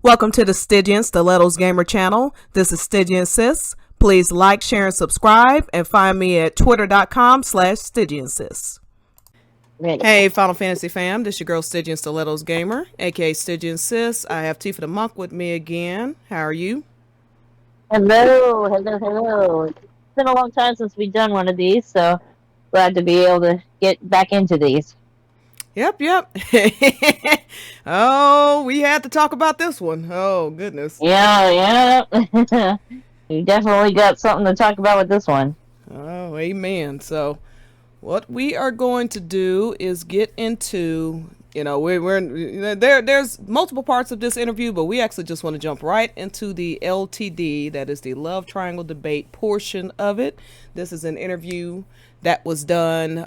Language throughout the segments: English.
Welcome to the Stygian Stilettos Gamer channel. This is Stygian Sis. Please like, share, and subscribe, and find me at twitter.com/StygianSis. Hey, Final Fantasy fam, this your girl Stygian Stilettos Gamer, aka Stygian Sis. I have Tifa the Monk with me again. How are you? Hello. It's been a long time since we've done one of these, so glad to be able to get back into these. Yep. Oh, we had to talk about this one. Oh, goodness. Yeah. You definitely got something to talk about with this one. Oh, amen. So, what we are going to do is get into, there's multiple parts of this interview, but we actually just want to jump right into the LTD, that is the love triangle debate portion of it. This is an interview that was done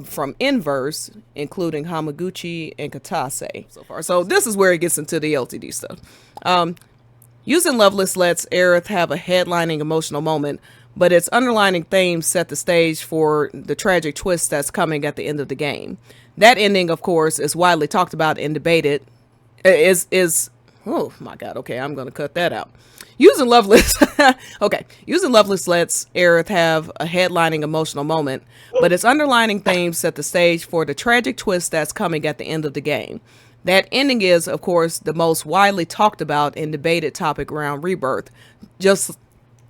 from Inverse, including Hamaguchi and Katase so far. So this is where it gets into the LTD stuff. Using Loveless lets Aerith have a headlining emotional moment, but its underlining themes set the stage for the tragic twist that's coming at the end of the game. That ending, of course, is widely talked about and debated. Oh my god, okay, I'm gonna cut that out. Using Loveless lets Aerith have a headlining emotional moment, but its underlining themes set the stage for the tragic twist that's coming at the end of the game. That ending is, of course, the most widely talked about and debated topic around Rebirth, just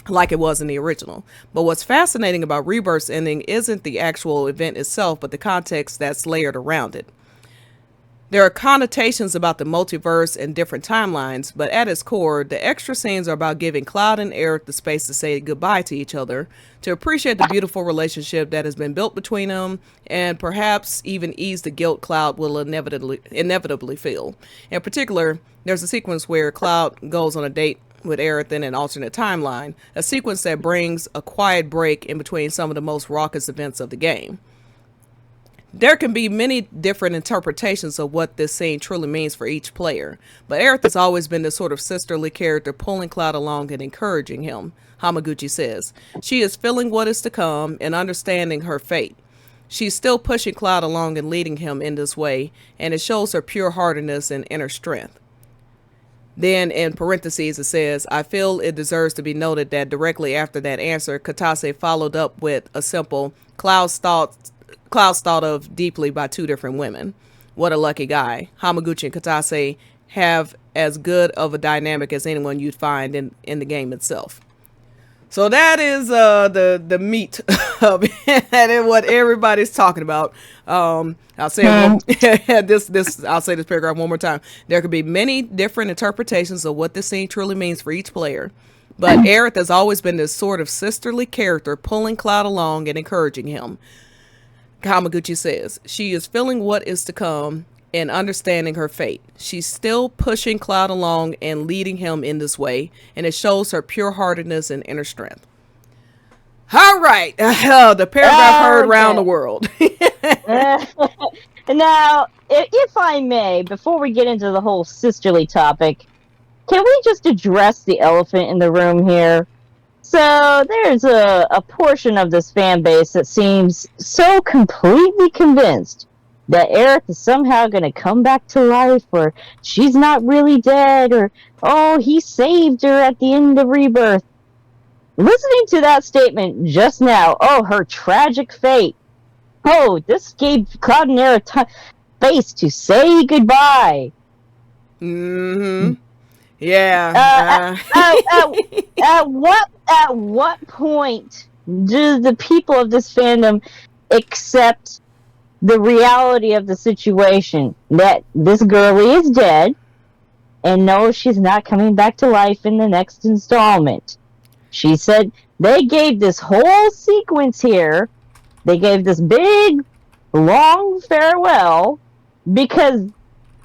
like it was in the original. But what's fascinating about Rebirth's ending isn't the actual event itself, but the context that's layered around it. There are connotations about the multiverse and different timelines, but at its core, the extra scenes are about giving Cloud and Aerith the space to say goodbye to each other, to appreciate the beautiful relationship that has been built between them, and perhaps even ease the guilt Cloud will inevitably feel. In particular, there's a sequence where Cloud goes on a date with Aerith in an alternate timeline, a sequence that brings a quiet break in between some of the most raucous events of the game. There can be many different interpretations of what this scene truly means for each player, but Aerith has always been this sort of sisterly character pulling Cloud along and encouraging him, Hamaguchi says. She is feeling what is to come and understanding her fate. She's still pushing Cloud along and leading him in this way, and it shows her pure heartedness and inner strength. Then in parentheses it says, I feel it deserves to be noted that directly after that answer, Katase followed up with a simple, Cloud's thought of deeply by two different women. What a lucky guy. Hamaguchi and Katase have as good of a dynamic as anyone you'd find in the game itself. So that is the meat of it and what everybody's talking about. I'll say I'll say this paragraph one more time. There could be many different interpretations of what this scene truly means for each player, but Aerith has always been this sort of sisterly character pulling Cloud along and encouraging him. Hamaguchi says, she is feeling what is to come and understanding her fate. She's still pushing Cloud along and leading him in this way, and it shows her pure heartedness and inner strength. All right, the paragraph heard around the world. Now, if I may, before we get into the whole sisterly topic, can we just address the elephant in the room here? So there's a portion of this fan base that seems so completely convinced that Aerith is somehow going to come back to life, or she's not really dead, or, oh, he saved her at the end of Rebirth. Listening to that statement just now, oh, her tragic fate. Oh, this gave Cloud and Aerith space to say goodbye. Mm-hmm. Yeah. At what point do the people of this fandom accept the reality of the situation, that this girlie is dead, and no, she's not coming back to life in the next installment? She said they gave this whole sequence here. They gave this big, long farewell because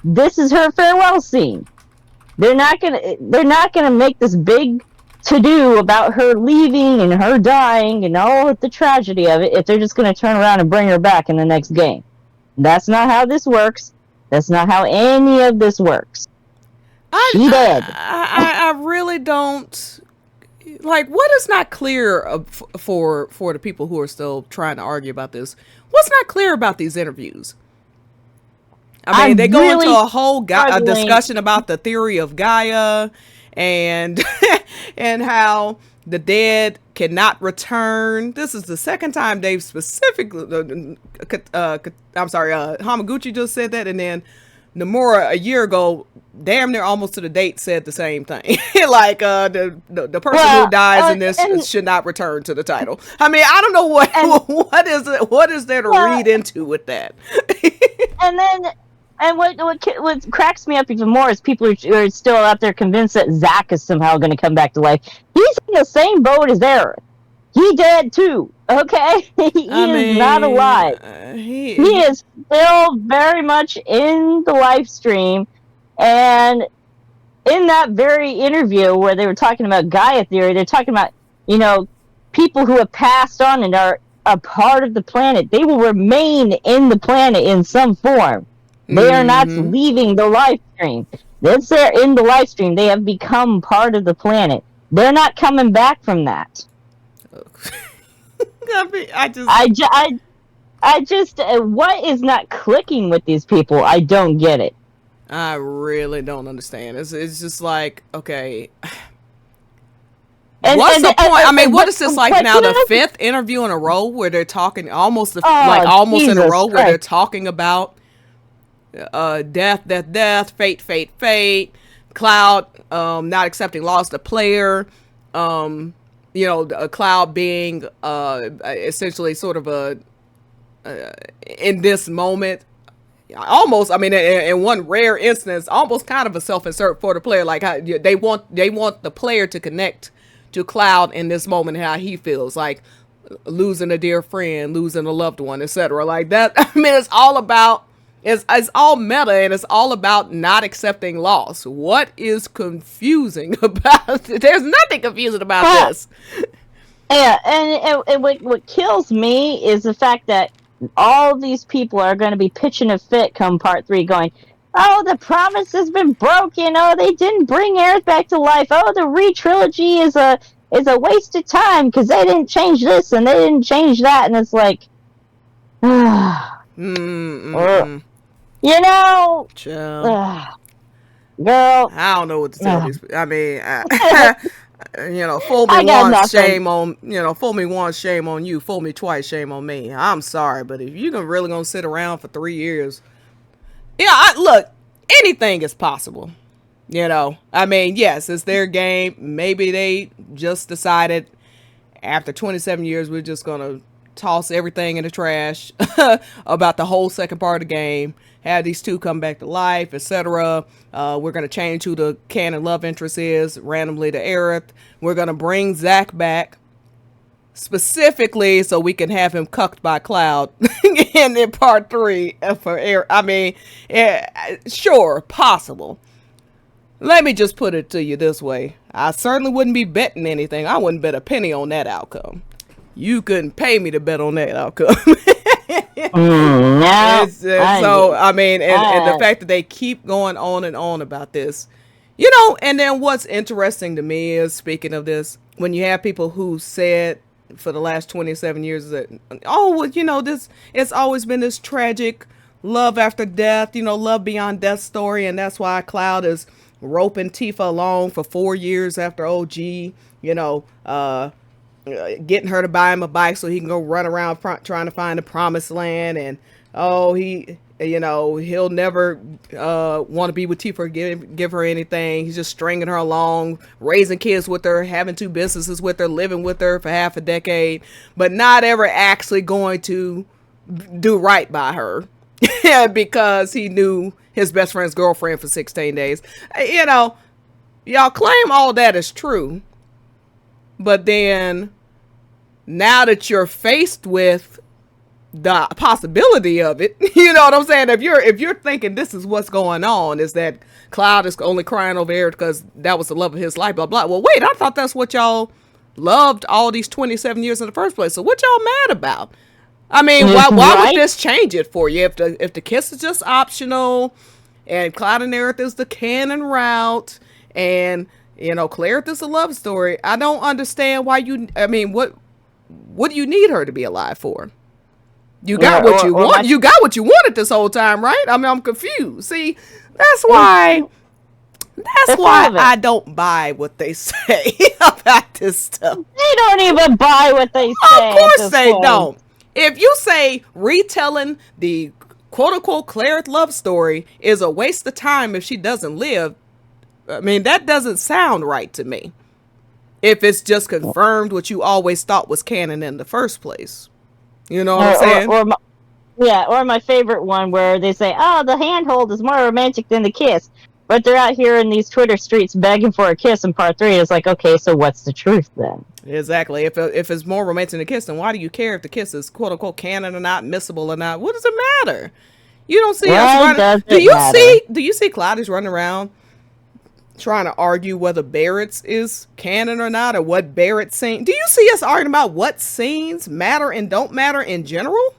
this is her farewell scene. They're not gonna make this big to-do about her leaving and her dying and all the tragedy of it if they're just gonna turn around and bring her back in the next game. That's not how this works. That's not how any of this works. She dead. I really don't like. What is not clear for the people who are still trying to argue about this? What's not clear about these interviews? I mean, they go into a whole a struggling. discussion about the theory of Gaia and and how the dead cannot return. This is the second time they've specifically, I'm sorry, Hamaguchi just said that, and then Nomura a year ago, damn near almost to the date, said the same thing. Like the person who dies in this should not return to the title. I mean, I don't know what is there to read into with that. What cracks me up even more is people are still out there convinced that Zack is somehow going to come back to life. He's in the same boat as Aerith. He dead too. Okay, he is not alive. He is still very much in the live stream, and in that very interview where they were talking about Gaia theory, they're talking about, you know, people who have passed on and are a part of the planet. They will remain in the planet in some form. They are not leaving the live stream. Once they're in the live stream, they have become part of the planet. They're not coming back from that. I just, what is not clicking with these people? I don't get it. I really don't understand. It's just like, okay. What's the point? I mean, what is this like now? The fifth interview in a row where they're talking almost in a row where they're talking about death, fate, Cloud not accepting loss, the player, you know, a Cloud being essentially sort of a in this moment, almost, I mean, in one rare instance, almost kind of a self-insert for the player. Like how they want the player to connect to Cloud in this moment, how he feels, like losing a dear friend, losing a loved one, etc. Like that. I mean, it's all about. It's all meta, and it's all about not accepting loss. What is confusing about it? There's nothing confusing about this. Yeah, and what kills me is the fact that all these people are going to be pitching a fit come part 3, going, oh, the promise has been broken. Oh, they didn't bring Aerith back to life. Oh, the re-trilogy is a waste of time because they didn't change this and they didn't change that. And it's like, you know, girl, I don't know what to tell these. I mean, you know, fool me once, shame on, you know, fool me once, shame on you. Fool me twice, shame on me. I'm sorry, but if you're really gonna sit around for 3 years, yeah, look, anything is possible. You know, I mean, yes, it's their game. Maybe they just decided after 27 years we're just gonna toss everything in the trash about the whole second part of the game, have these two come back to life, etc. We're going to change who the canon love interest is randomly to Aerith. We're going to bring Zack back specifically so we can have him cucked by Cloud in part 3 for Aerith. I mean, sure, possible. Let me just put it to you this way. I certainly wouldn't be betting anything. I wouldn't bet a penny on that outcome. You couldn't pay me to bet on that outcome. So, I mean, and the fact that they keep going on and on about this, you know, and then what's interesting to me is, speaking of this, when you have people who said for the last 27 years that, oh, well, you know, it's always been this tragic love after death, you know, love beyond death story, and that's why Cloud is roping Tifa along for 4 years after OG, you know, getting her to buy him a bike so he can go run around trying to find the promised land, and he, you know, he'll never want to be with Tifa or give her anything. He's just stringing her along, raising kids with her, having 2 businesses with her, living with her for half a decade, but not ever actually going to do right by her because he knew his best friend's girlfriend for 16 days. You know, y'all claim all that is true, but then now that you're faced with the possibility of it, you know what I'm saying? If you're thinking this is what's going on, is that Cloud is only crying over Aerith because that was the love of his life, blah, blah. Well, wait, I thought that's what y'all loved all these 27 years in the first place. So what y'all mad about? I mean, why would this change it for you? If the kiss is just optional and Cloud and Aerith is the canon route and, you know, Clarith is a love story, I don't understand why what do you need her to be alive for? You got what you want. You got what you wanted this whole time, right? I mean, I'm confused. See, that's why I don't buy what they say about this stuff. They don't even buy what they say. Of course they don't. If you say retelling the quote-unquote Clarith love story is a waste of time if she doesn't live, I mean, that doesn't sound right to me. If it's just confirmed what you always thought was canon in the first place. You know what I'm saying? Or my favorite one where they say, oh, the handhold is more romantic than the kiss. But they're out here in these Twitter streets begging for a kiss in part 3. It's like, okay, so what's the truth then? Exactly. If it's more romantic than the kiss, then why do you care if the kiss is quote unquote canon or not, admissible or not? What does it matter? You don't see us running. Do you see Claudius running around trying to argue whether Barrett's is canon or not, or what Barrett's scene? Do you see us arguing about what scenes matter and don't matter in general?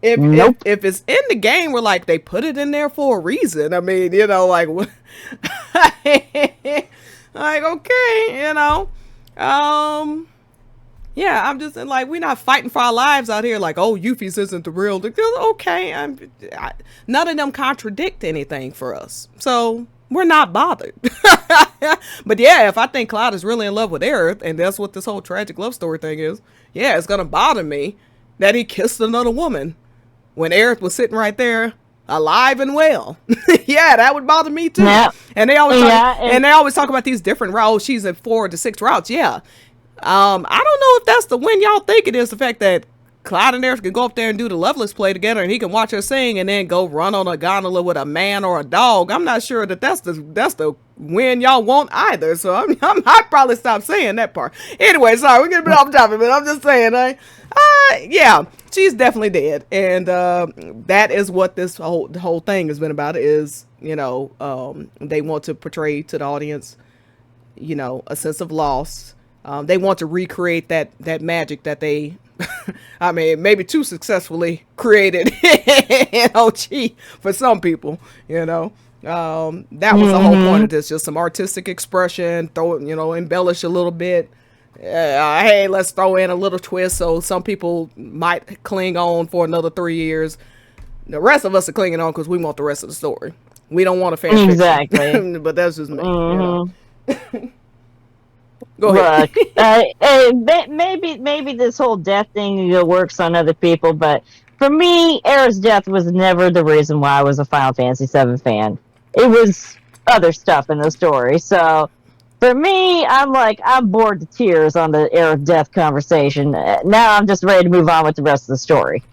If it's in the game, we're like, they put it in there for a reason. I mean, you know, like, like, okay, you know, yeah, I'm just like, we're not fighting for our lives out here. Like, oh, Euphys isn't the real. Okay, none of them contradict anything for us, so we're not bothered. But yeah, if I think Cloud is really in love with Aerith, and that's what this whole tragic love story thing is, yeah, it's gonna bother me that he kissed another woman when Aerith was sitting right there, alive and well. Yeah, that would bother me too. Yeah. And they always talk about these different routes. She's in 4 to 6 routes. Yeah. I don't know if that's the win y'all think it is. The fact that Cloud and Aerith can go up there and do the Loveless play together, and he can watch her sing, and then go run on a gondola with a man or a dog. I'm not sure that that's the win y'all want either. So I'd probably stop saying that part. Anyway, sorry, we're getting off topic, but I'm just saying, yeah, she's definitely dead, and that is what this whole thing has been about. Is, you know, they want to portray to the audience, you know, a sense of loss. They want to recreate that magic that they, I mean, maybe too successfully created in OG for some people, you know. That was the whole point of this, just some artistic expression, embellish a little bit. Hey, let's throw in a little twist so some people might cling on for another 3 years. The rest of us are clinging on because we want the rest of the story. We don't want a fan fiction. Exactly. But that's just me. You know? Go ahead. Look, maybe this whole death thing works on other people, but for me, Aerith's death was never the reason why I was a Final Fantasy VII fan. It was other stuff in the story. So for me, I'm bored to tears on the Aerith death conversation. Now I'm just ready to move on with the rest of the story.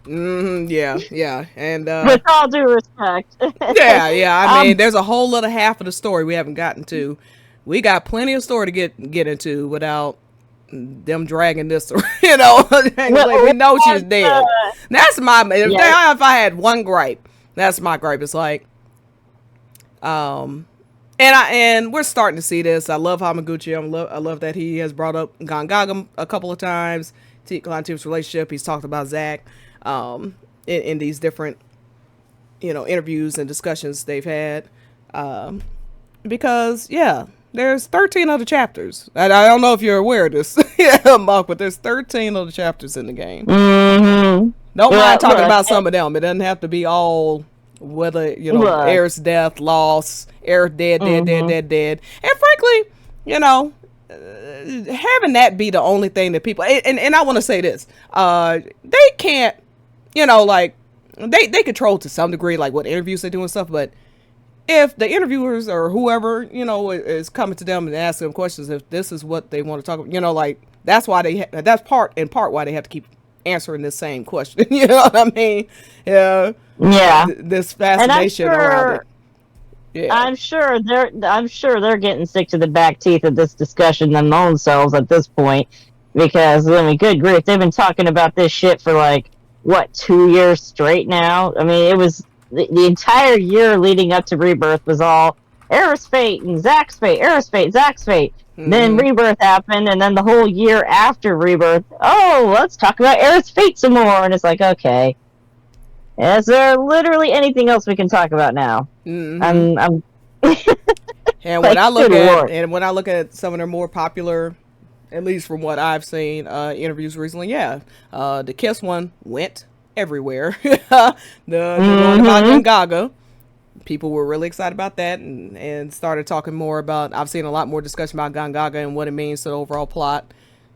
Yeah, and with all due respect. yeah. I mean, there's a whole other half of the story we haven't gotten to. We got plenty of story to get into without them dragging this, you know. We know she's dead. That's my. If I had one gripe, that's my gripe. It's like, and we're starting to see this. I love Hamaguchi. I love that he has brought up Gangagam a couple of times. Clan Team's relationship. He's talked about Zack, in these different, interviews and discussions they've had, because there's 13 other chapters. I don't know if you're aware of this, Mark, but there's 13 other chapters in the game. Mm-hmm. Don't mind talking about some of them. It doesn't have to be all, whether, Aerith's death, loss, Aerith dead. And frankly, having that be the only thing that people, and I want to say this, they can't, they control to some degree, like what interviews they do and stuff, but if the interviewers or whoever, is coming to them and asking them questions, if this is what they want to talk about, that's why that's part why they have to keep answering this same question. You know what I mean? Yeah. This fascination around it. Yeah. I'm sure they're getting sick to the back teeth of this discussion themselves at this point, because good grief, they've been talking about this shit for 2 years straight now. I mean, it was the entire year leading up to Rebirth was all Aerith's fate and Zack's fate, Aerith's fate, Zack's fate. Mm-hmm. Then Rebirth happened, and then the whole year after Rebirth, let's talk about Aerith's fate some more. And it's like, okay, is there literally anything else we can talk about now? Mm-hmm. And when I look at some of their more popular At least from what I've seen, interviews recently, yeah. The Kiss one went everywhere. The one about Gongaga, people were really excited about that and started talking more about. I've seen a lot more discussion about Gongaga and what it means to the overall plot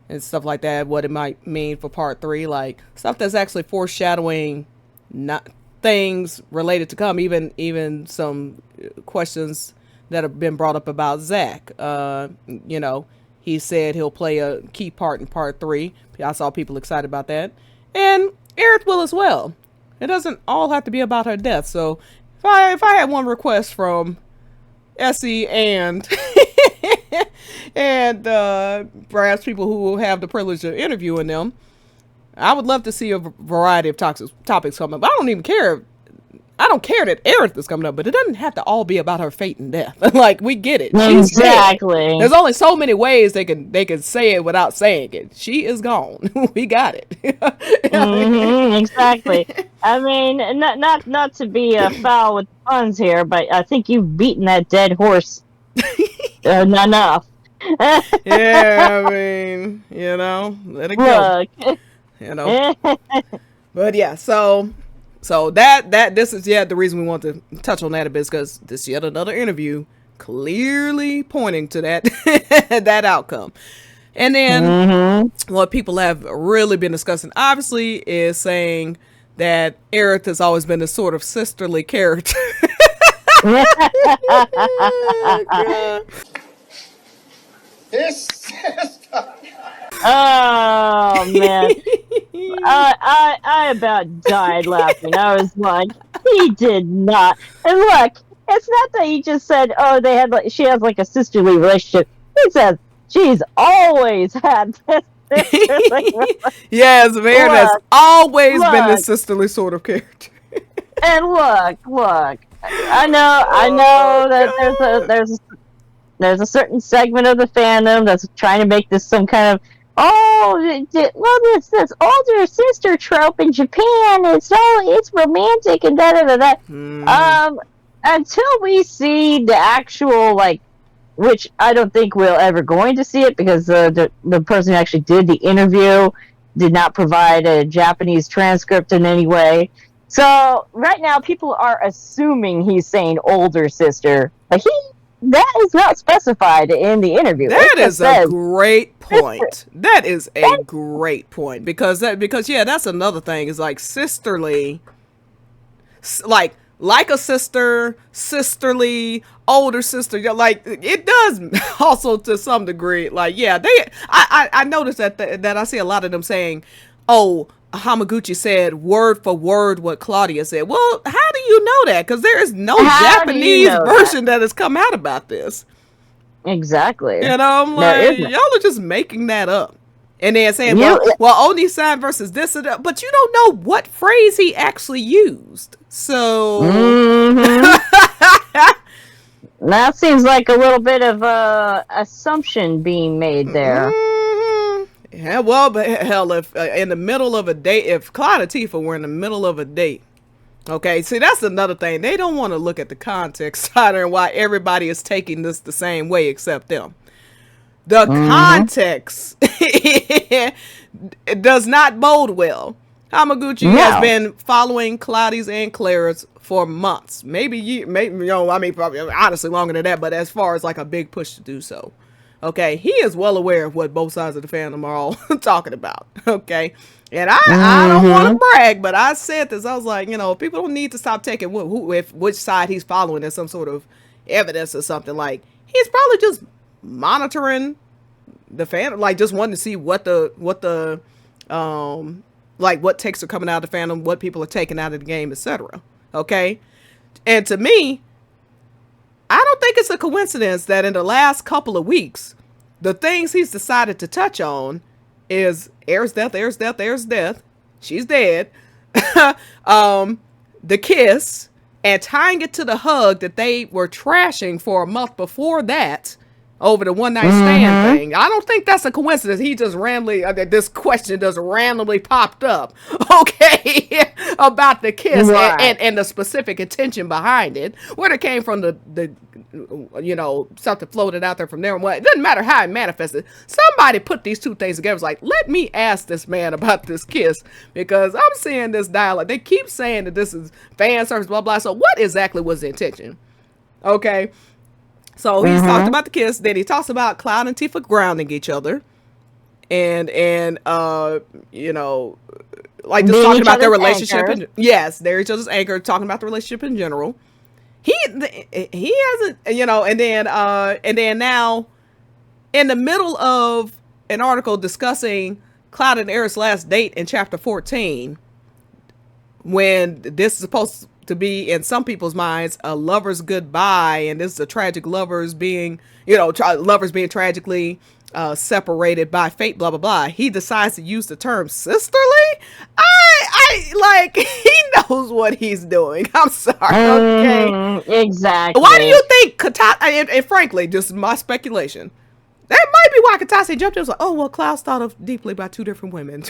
and stuff like that. What it might mean for part 3, like stuff that's actually foreshadowing not things related to come. Even some questions that have been brought up about Zach. You know, he said he'll play a key part in part 3. I saw people excited about that, and Aerith will as well. It doesn't all have to be about her death. So if I had one request from Essie and and perhaps people who will have the privilege of interviewing them, I would love to see a variety of topics come up. I don't even care. I don't care that Aerith is coming up, but it doesn't have to all be about her fate and death. Like, we get it. She's exactly. dead. There's only so many ways they can say it without saying it. She is gone. We got it. Exactly. I mean, not to be foul with puns here, but I think you've beaten that dead horse enough. Yeah, I mean, you know, let it go. Look. You know. But yeah, so that this is the reason we want to touch on that a bit, is because this is yet another interview clearly pointing to that that outcome. And then what people have really been discussing, obviously, is saying that Aerith has always been a sort of sisterly character. Oh man, I about died laughing. I was like, he did not. And look, it's not that he just said, oh, she has like a sisterly relationship. He says she's always had this. Yes, man, has always been this sisterly sort of character. And look, I know that there's a certain segment of the fandom that's trying to make this some kind of this older sister trope in Japan. It's romantic and da. Until we see the actual, like, which I don't think we're ever going to see it, because the person who actually did the interview did not provide a Japanese transcript in any way. So right now people are assuming he's saying older sister, but that is not specified in the interview. That is a great point. That is a great point, because yeah, that's another thing, is like sisterly, like a sister, sisterly, older sister. Like, it does also to some degree. Like, yeah, I noticed that I see a lot of them saying, oh, Hamaguchi said word for word what Claudia said. Well, how do you know that? Because there is no Japanese version that has come out about this. Exactly. You know, I'm like, y'all are just making that up. And then saying, well, Oni-san versus this and that. But you don't know what phrase he actually used. So... That seems like a little bit of assumption being made there. Yeah, well, but hell, if in the middle of a date, if Clyde and Tifa were in the middle of a date, okay, see, that's another thing. They don't want to look at the context side and why everybody is taking this the same way except them. The context it does not bode well. Hamaguchi has been following Claudia's and Clara's for months, maybe probably honestly longer than that. But as far as like a big push to do so, okay, he is well aware of what both sides of the fandom are all talking about. Okay, and I don't want to brag, but I said this. I was like, people don't need to stop taking which side he's following as some sort of evidence or something. Like, he's probably just monitoring the fandom, like just wanting to see what takes are coming out of the fandom, what people are taking out of the game, etc. Okay, and to me, I don't think it's a coincidence that in the last couple of weeks, the things he's decided to touch on is Aerith's death, she's dead, the kiss, and tying it to the hug that they were trashing for a month before that. over the one night stand thing. I don't think that's a coincidence. He just randomly, this question just randomly popped up, okay, about the kiss, Right. and the specific intention behind it, where it came from, the something floated out there from there. It doesn't matter how it manifested. Somebody put these two things together. It's like, let me ask this man about this kiss, because I'm seeing this dialogue. They keep saying that this is fan service, blah, blah. So what exactly was the intention? Okay. So he's talked about the kiss. Then he talks about Cloud and Tifa grounding each other, and like just Being talking each about their other's relationship. anchor. Yes, they're each other's anchor. Talking about the relationship in general. He hasn't, and then now, in the middle of an article discussing Cloud and Aerith's last date in chapter 14, when this is supposed to be, in some people's minds, a lover's goodbye, and this is a tragic lovers being tragically separated by fate, blah blah blah. He decides to use the term sisterly. I like, he knows what he's doing. I'm sorry. Okay. Exactly. Why do you think Katase, and frankly, just my speculation, that might be why Katase jumped in and was like, oh, well, Cloud's thought of deeply by two different women. That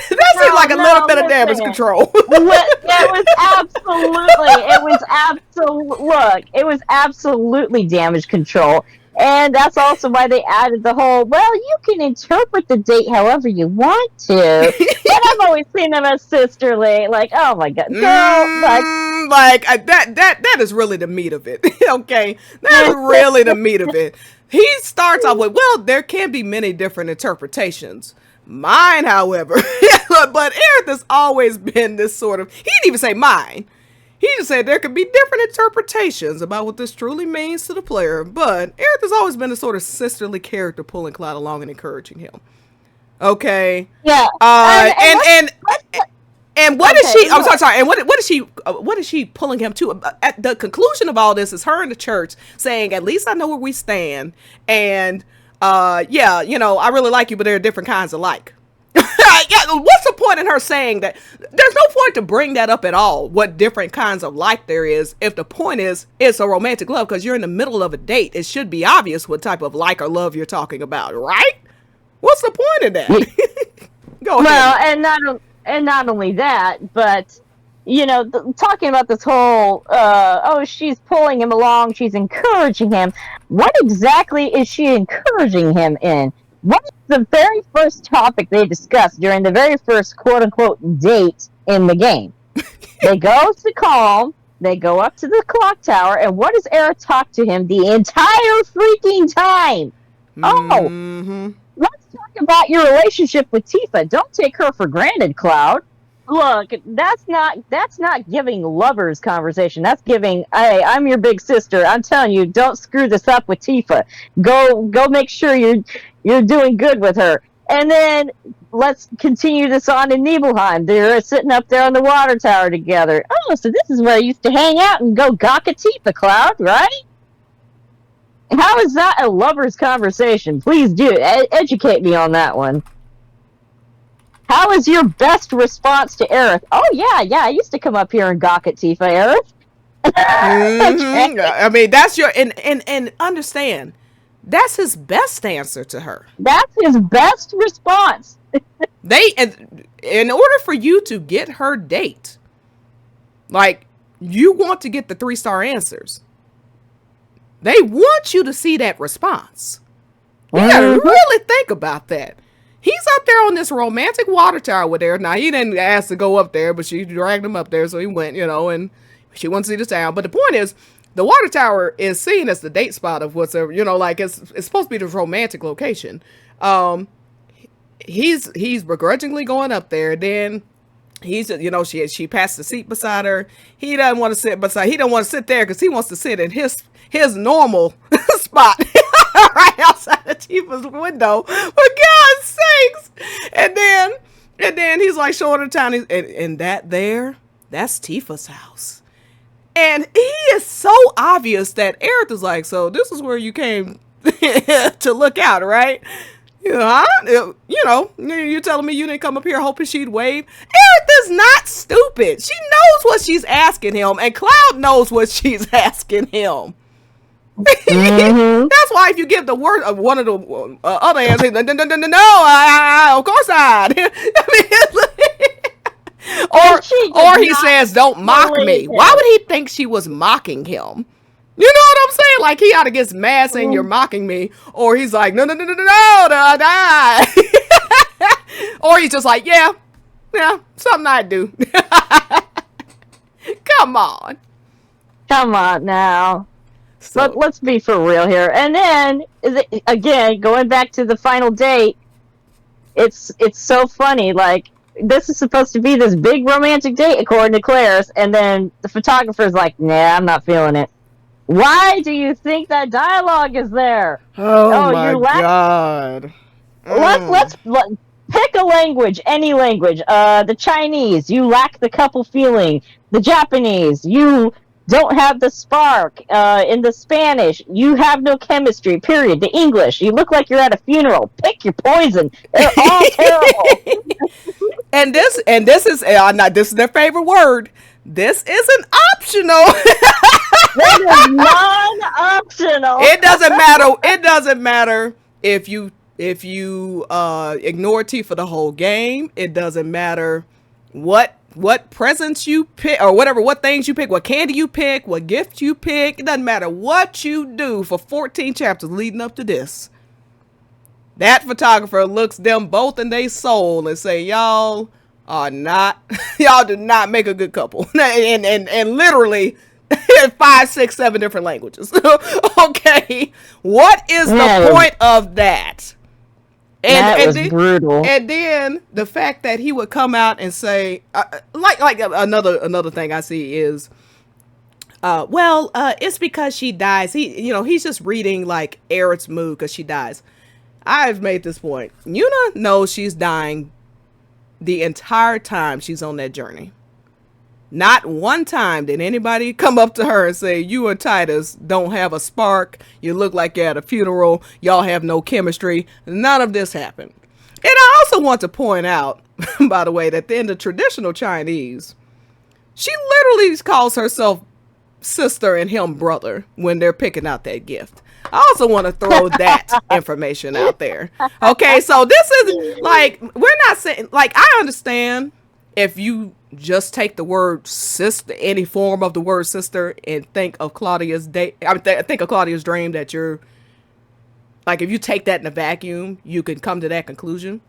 seems like a little bit of damage control. It was absolutely damage control. And that's also why they added the whole, well, you can interpret the date however you want to. But I've always seen them as sisterly. Like, oh my God. Girl, that is really the meat of it. Okay? That's really the meat of it. He starts off with, well, there can be many different interpretations. Mine, however, but Aerith has always been this sort of, he didn't even say mine. He just said there could be different interpretations about what this truly means to the player, but Aerith has always been a sort of sisterly character, pulling Cloud along and encouraging him. Okay. Yeah. And what is she? I'm sorry. And what is she? What is she pulling him to? At the conclusion of all this is her in the church saying, "At least I know where we stand." And I really like you, but there are different kinds of like. What's the point in her saying that? There's no point to bring that up at all, what different kinds of like there is, if the point is it's a romantic love, because you're in the middle of a date. It should be obvious what type of like or love you're talking about, right? What's the point of that? Go ahead. Well, and not only that, but talking about this whole she's pulling him along, she's encouraging him. What exactly is she encouraging him in? What is the very first topic they discussed during the very first quote-unquote date in the game? They go to Calm, they go up to the clock tower, and what does Aerith talk to him the entire freaking time? Let's talk about your relationship with Tifa. Don't take her for granted, Cloud. Look, that's not giving lovers conversation. That's giving, hey, I'm your big sister. I'm telling you, don't screw this up with Tifa. Go make sure you're doing good with her. And then let's continue this on in Nibelheim. They're sitting up there on the water tower together. Oh, so this is where I used to hang out and go gawk at Tifa, Cloud, right? How is that a lover's conversation? Please do. Educate me on that one. How is your best response to Aerith? Oh, yeah, I used to come up here and gawk at Tifa, Aerith. Okay. I mean, that's your, and understand, that's his best answer to her. That's his best response. In order for you to get her date, like, you want to get the 3-star answers. They want you to see that response. You gotta really think about that. He's up there on this romantic water tower with her. Now, he didn't ask to go up there, but she dragged him up there, so he went, and she wants to see the town. But the point is, the water tower is seen as the date spot of whatsoever, like it's supposed to be this romantic location. He's begrudgingly going up there. Then he's, she passed the seat beside her. He doesn't want to sit beside. He don't want to sit there because he wants to sit in his normal spot. Right outside of Tifa's window, for God's sakes. And then he's like showing her town, and that's Tifa's house. And he is so obvious that Aerith is like, so this is where you came to look out, right? Yeah, you telling me you didn't come up here hoping she'd wave? Aerith is not stupid. She knows what she's asking him, and Cloud knows what she's asking him. Mm-hmm. That's why if you give the word of one of the other answers, no, of course not. Or he says, "Don't mock me." Why would he think she was mocking him? You know what I'm saying? Like he ought to get mad saying you're mocking me, or he's like, no, die. Or he's just like, yeah, something I do. Come on now. So, Let's be for real here. And then again, going back to the final date, it's so funny. Like this is supposed to be this big romantic date according to Claire's, and then the photographer's like, nah, I'm not feeling it. Why do you think that dialogue is there? Oh my god. Let's pick a language, any language. The Chinese, you lack the couple feeling. The Japanese, you don't have the spark. In the Spanish, you have no chemistry, period. The English, you look like you're at a funeral. Pick your poison. They're all terrible. And this is this is their favorite word. This isn't optional. That is non-optional. It doesn't matter if you ignore T for the whole game. It doesn't matter what presents you pick or what things you pick, what candy you pick, what gift you pick. It doesn't matter what you do for 14 chapters leading up to this. That photographer looks them both in their soul and say, y'all do not make a good couple. and literally 5, 6, 7 different languages. Okay. What is the point of that? That was brutal. And then the fact that he would come out and say, like another thing I see is, it's because she dies. He's just reading like Aerith's mood because she dies. I've made this point. Yuna knows she's dying the entire time she's on that journey. Not one time did anybody come up to her and say, you and Titus don't have a spark. You look like you're at a funeral. Y'all have no chemistry. None of this happened. And I also want to point out, by the way, that in the traditional Chinese, she literally calls herself sister and him brother when they're picking out that gift. I also want to throw that information out there. Okay, so this is like, we're not saying, like, I understand if you just take the word sister, any form of the word sister, and think of Claudia's think of Claudia's dream, that you're like, if you take that in a vacuum, you can come to that conclusion.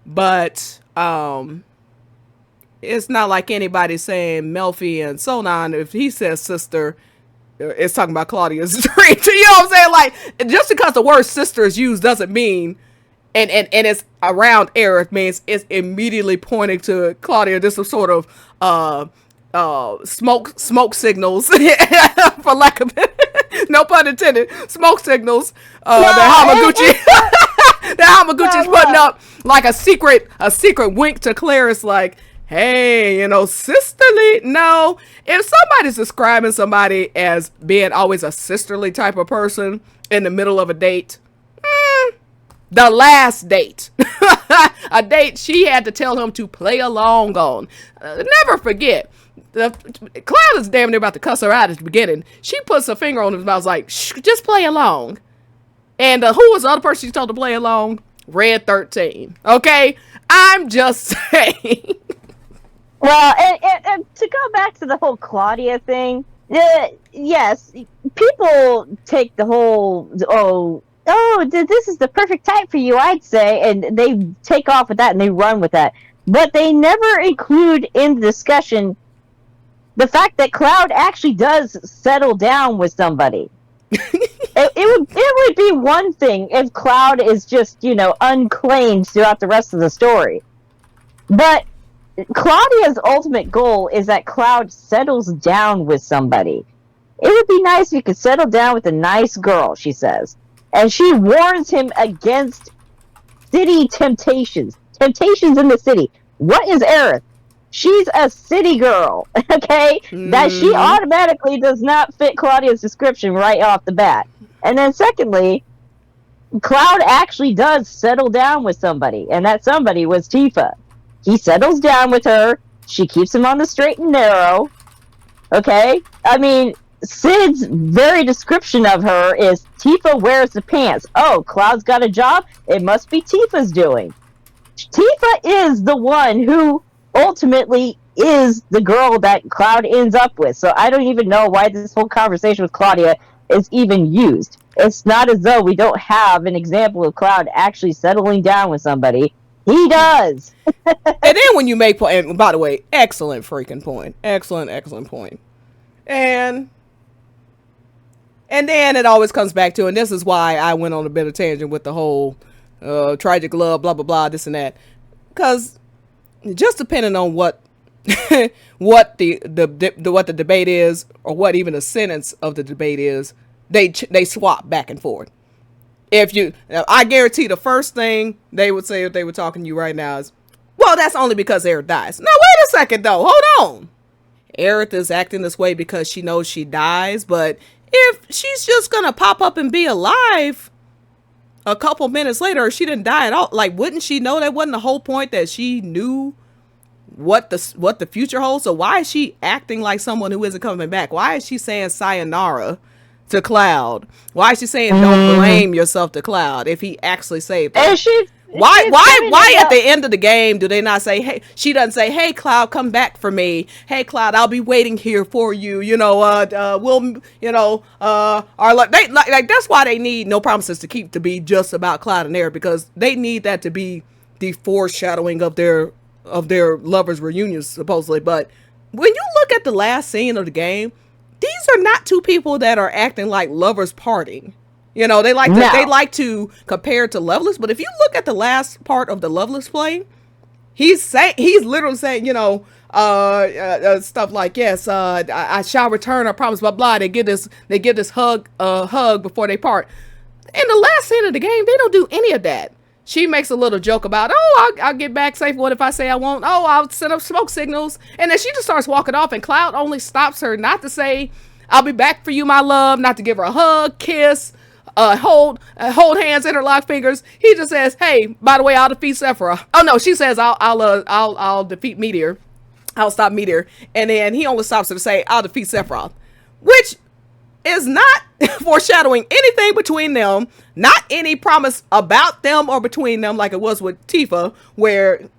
But it's not like anybody saying Melfi and Sonon, if he says sister, it's talking about Claudia's dream. You know what I'm saying? Like, just because the word sister is used doesn't mean, and it's around Aerith, means it's immediately pointing to Claudia. This is sort of smoke signals, for lack of no pun intended, smoke signals that Hamaguchi's putting up, like a secret wink to Clarice, like, hey, sisterly. No, if somebody's describing somebody as being always a sisterly type of person in the middle of a date, the last date, a date she had to tell him to play along on. Never forget, Cloud is damn near about to cuss her out at the beginning. She puts her finger on his mouth, like, shh, just play along. And who was the other person she told to play along? Red 13. Okay, I'm just saying. Well, and to go back to the whole Claudia thing, yes, people take the whole, this is the perfect type for you, I'd say, and they take off with that and they run with that. But they never include in the discussion the fact that Cloud actually does settle down with somebody. It would be one thing if Cloud is just, unclaimed throughout the rest of the story. But Claudia's ultimate goal is that Cloud settles down with somebody. It would be nice if you could settle down with a nice girl, she says. And she warns him against city temptations. Temptations in the city. What is Aerith? She's a city girl, okay? That she automatically does not fit Claudia's description right off the bat. And then secondly, Cloud actually does settle down with somebody, and that somebody was Tifa. He settles down with her. She keeps him on the straight and narrow. Okay? I mean, Sid's very description of her is Tifa wears the pants. Oh, Cloud's got a job? It must be Tifa's doing. Tifa is the one who ultimately is the girl that Cloud ends up with. So I don't even know why this whole conversation with Claudia is even used. It's not as though we don't have an example of Cloud actually settling down with somebody. He does. And then when you make point, and by the way, excellent freaking point. Excellent point. And then it always comes back to, and this is why I went on a bit of tangent with the whole tragic love, blah, blah, blah, this and that. Because just depending on what what the debate is, or what even the sentence of the debate is, they swap back and forth. I guarantee the first thing they would say if they were talking to you right now is, well, that's only because Aerith dies. Now, wait a second, though. Hold on. Aerith is acting this way because she knows she dies, but if she's just going to pop up and be alive a couple minutes later, or she didn't die at all, like, wouldn't she know that wasn't the whole point, that she knew what the future holds? So why is she acting like someone who isn't coming back? Why is she saying sayonara to Cloud? Why is she saying don't blame yourself to Cloud if he actually saved her? Why at the end of the game do they not say, hey, she doesn't say, hey Cloud, come back for me, hey Cloud, I'll be waiting here for you, we'll like that's why they need No Promises to Keep to be just about Cloud and Aerith, because they need that to be the foreshadowing of their lovers reunions supposedly. But when you look at the last scene of the game, these are not two people that are acting like lovers parting. They like to compare it to Loveless, but if you look at the last part of the Loveless play, he's literally saying, stuff like, yes, I shall return, I promise, blah blah. They give this hug before they part. In the last scene of the game, they don't do any of that. She makes a little joke about, I'll get back safe. What if I say I won't? Oh, I'll set up smoke signals. And then she just starts walking off, and Cloud only stops her not to say, I'll be back for you, my love, not to give her a hug, kiss, hold hands, interlock fingers. He just says, hey, by the way, I'll defeat Sephiroth. Oh no, she says, I'll defeat Meteor. I'll stop Meteor. And then he only stops her to say, I'll defeat Sephiroth, which is not foreshadowing anything between them, not any promise about them or between them, like it was with Tifa, where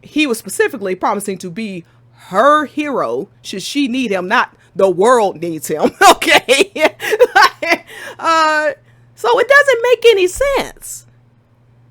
he was specifically promising to be her hero should she need him, not the world needs him. Okay. So it doesn't make any sense.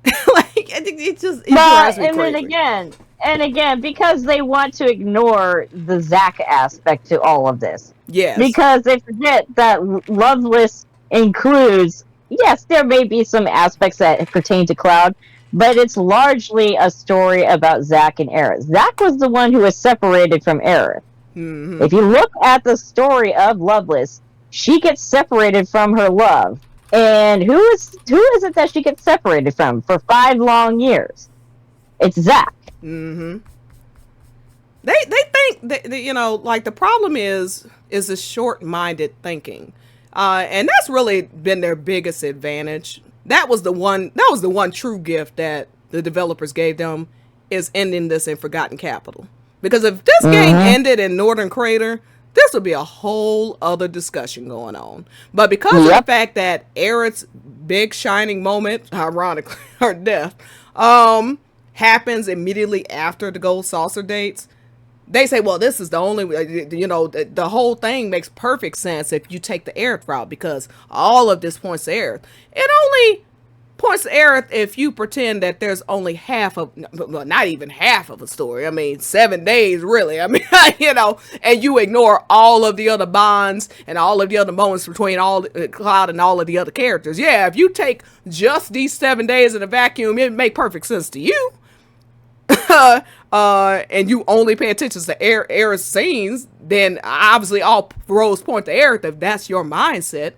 It drives me crazy. And again, because they want to ignore the Zack aspect to all of this. Yes. Because they forget that Loveless includes, yes, there may be some aspects that pertain to Cloud, but it's largely a story about Zack and Aerith. Zack was the one who was separated from Aerith. Mm-hmm. If you look at the story of Loveless, she gets separated from her love. And who is it that she gets separated from for 5 long years? It's Zack. Mm-hmm. They think that, like, the problem is a short-minded thinking, and that's really been their biggest advantage. That was the one true gift that the developers gave them, is ending this in Forgotten Capital. Because if this game ended in Northern Crater, this would be a whole other discussion going on. But because of the fact that Aerith's big shining moment, ironically her death, happens immediately after the Gold Saucer dates, they say, well, this is the only, the whole thing makes perfect sense if you take the Aerith route, because all of this points to Aerith. It only points to Aerith if you pretend that there's only half of, well, not even half of a story. I mean, 7 days, really. I mean, and you ignore all of the other bonds and all of the other moments between Cloud and all of the other characters. Yeah, if you take just these 7 days in a vacuum, it make perfect sense to you. And you only pay attention to Aerith's scenes, then obviously all roads point to Aerith if that's your mindset.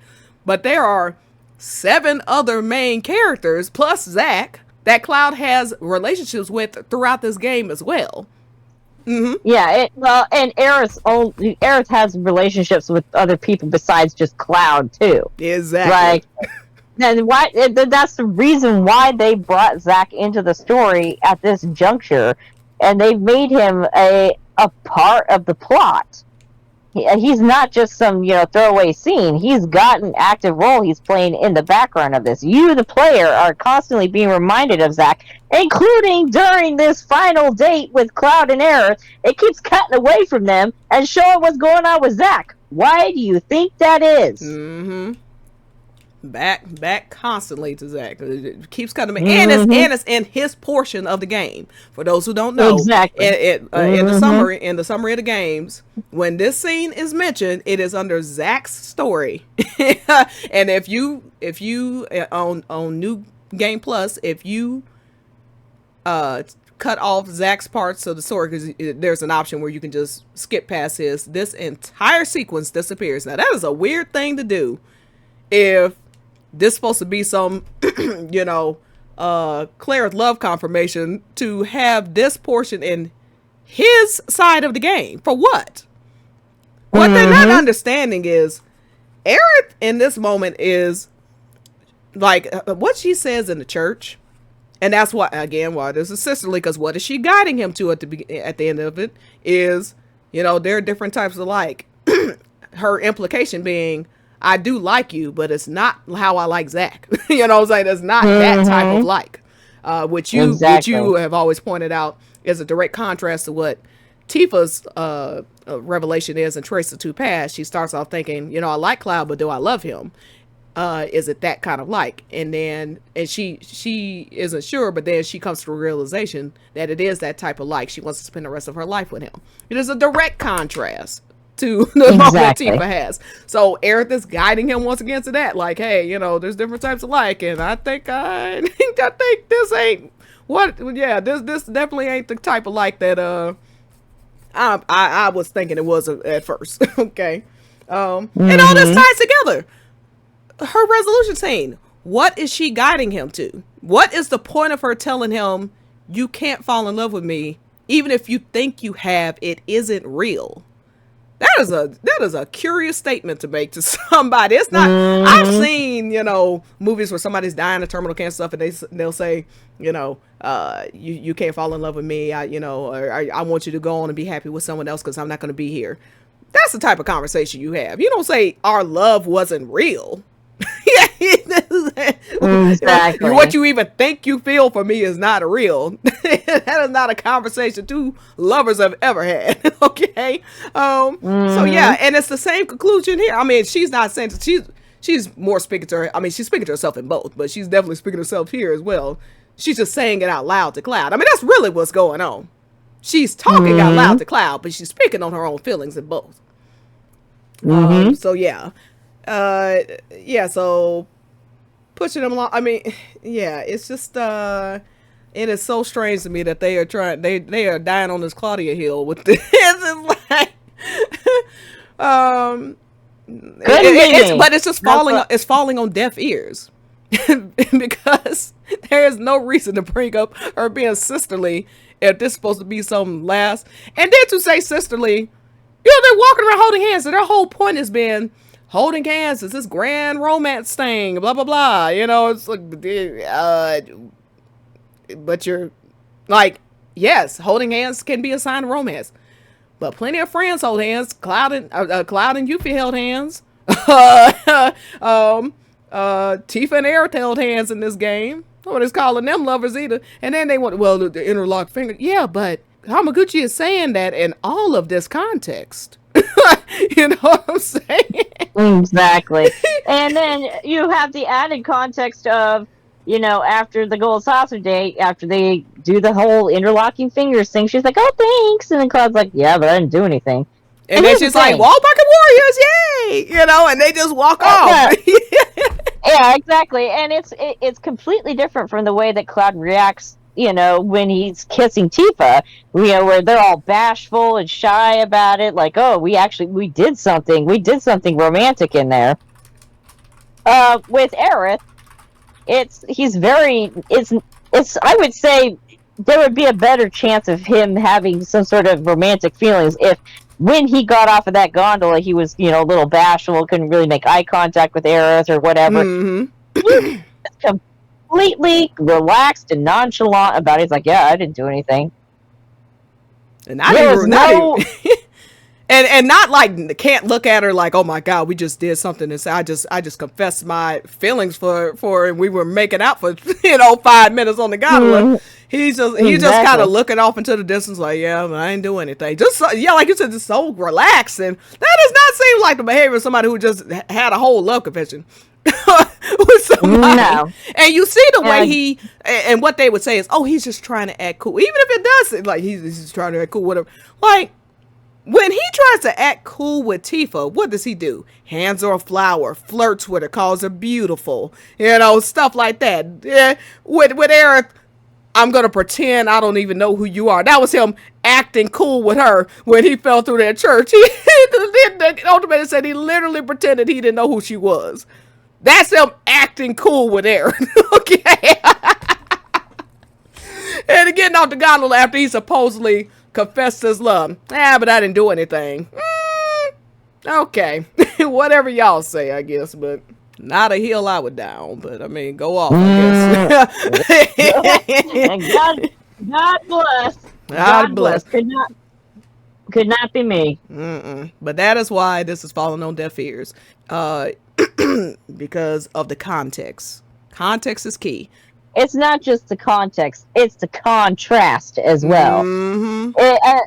But there are 7 other main characters plus Zack that Cloud has relationships with throughout this game as well. Mm-hmm. Yeah, and Aerith has relationships with other people besides just Cloud too. Exactly. Like, then why? That's the reason why they brought Zach into the story at this juncture, and they made him a part of the plot. He's not just some throwaway scene. He's got an active role he's playing in the background of this. You, the player, are constantly being reminded of Zach, including during this final date with Cloud and Aerith. It keeps cutting away from them and showing what's going on with Zach. Why do you think that is? Mm-hmm. Back constantly to Zach. It keeps cutting him, and it's in his portion of the game. For those who don't know, exactly. In the summary of the games, when this scene is mentioned, it is under Zach's story. And if you on New Game Plus, if you cut off Zach's parts of the story, because there's an option where you can just skip past this entire sequence disappears. Now that is a weird thing to do if this supposed to be some Claire's love confirmation, to have this portion in his side of the game. For what? What they're not understanding is Aerith in this moment is like what she says in the church. And that's why this is sisterly, because what is she guiding him to at the end of it is, there are different types of like. Her implication being, I do like you, but it's not how I like Zach. You know what I'm saying? It's not that type of like, which you have always pointed out is a direct contrast to what Tifa's revelation is in Trace the Two Paths. She starts off thinking, I like Cloud, but do I love him? Is it that kind of like? And she isn't sure, but then she comes to the realization that it is that type of like. She wants to spend the rest of her life with him. It is a direct contrast to the moment Tifa has. So Aerith is guiding him once again to that, like, hey, there's different types of like, and I think this ain't what. Yeah, this definitely ain't the type of like that I was thinking it was at first. Okay, and all this ties together. Her resolution scene. What is she guiding him to? What is the point of her telling him you can't fall in love with me, even if you think you have? It isn't real. That is a curious statement to make to somebody. It's not. I've seen movies where somebody's dying of terminal cancer stuff, and they'll say you can't fall in love with me. I want you to go on and be happy with someone else because I'm not going to be here. That's the type of conversation you have. You don't say our love wasn't real. Exactly. What you even think you feel for me is not real. That is not a conversation two lovers have ever had. Okay. So yeah, and it's the same conclusion here. I mean, she's not saying she's more speaking to her. I mean, she's speaking to herself in both, but she's definitely speaking to herself here as well. She's just saying it out loud to Cloud. I mean, that's really what's going on. She's talking out loud to Cloud, but she's speaking on her own feelings in both. So yeah. So pushing them along. I mean, yeah, it's just it is so strange to me that they are dying on this Claudia hill with this. It's like, but it's just falling on deaf ears because there is no reason to bring up her being sisterly if this is supposed to be some last. And then to say sisterly, they're walking around holding hands, so their whole point has been holding hands is this grand romance thing, blah blah blah. It's like, but you're like, yes, holding hands can be a sign of romance, but plenty of friends hold hands. Cloud and Yuffie held hands. Tifa and Aerith held hands in this game. Nobody's calling them lovers either. And then they want the interlocked finger. Yeah, but Hamaguchi is saying that in all of this context. You know what I'm saying? Exactly. And then you have the added context of, after the Gold Saucer date, after they do the whole interlocking fingers thing, she's like, oh, thanks. And then Cloud's like, yeah, but I didn't do anything. And then she's like, Wall Bucket Warriors, yay! And they just walk off. Yeah, exactly. And it's completely different from the way that Cloud reacts, when he's kissing Tifa, where they're all bashful and shy about it, like, oh, we did something romantic in there. With Aerith, I would say there would be a better chance of him having some sort of romantic feelings if when he got off of that gondola, he was, a little bashful, couldn't really make eye contact with Aerith or whatever. Mm-hmm. You completely relaxed and nonchalant about it. It's like, yeah, I didn't do anything. And I didn't, and not like can't look at her like, oh my god, we just did something and say I just confessed my feelings for and we were making out for 5 minutes on the gondola. He's just kind of looking off into the distance like, yeah, I ain't doing anything. Just like you said, just so relaxed, and that does not seem like the behavior of somebody who just had a whole love confession with somebody. No. And you see the way he and what they would say is, oh, he's just trying to act cool, even if it does like he's just trying to act cool, whatever. Like, when he tries to act cool with Tifa, what does he do? Hands her a flower, flirts with her, calls her beautiful, stuff like that. Yeah, with Aerith, I'm gonna pretend I don't even know who you are. That was him acting cool with her when he fell through that church. The Ultimate said he literally pretended he didn't know who she was. That's him acting cool with Aerith. Okay. And getting off the gondola after he supposedly confessed his love. But I didn't do anything. Okay. Whatever y'all say, I guess, but not a hill I would down. But I mean, go off, I guess. God bless. God bless. Could not be me. But that is why this is falling on deaf ears. Because of the context. Context is key. It's not just the context, it's the contrast as well.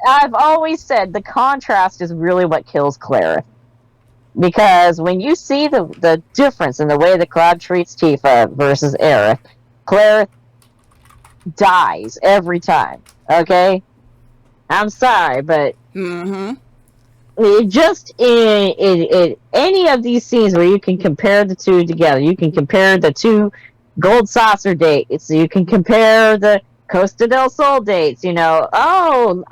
I've always said the contrast is really what kills Clara. Because when you see the difference in the way that Cloud treats Tifa versus Aerith, Clara dies every time. Okay? I'm sorry, but just in any of these scenes where you can compare the two together, you can compare the two Gold Saucer dates, you can compare the Costa del Sol dates, I'm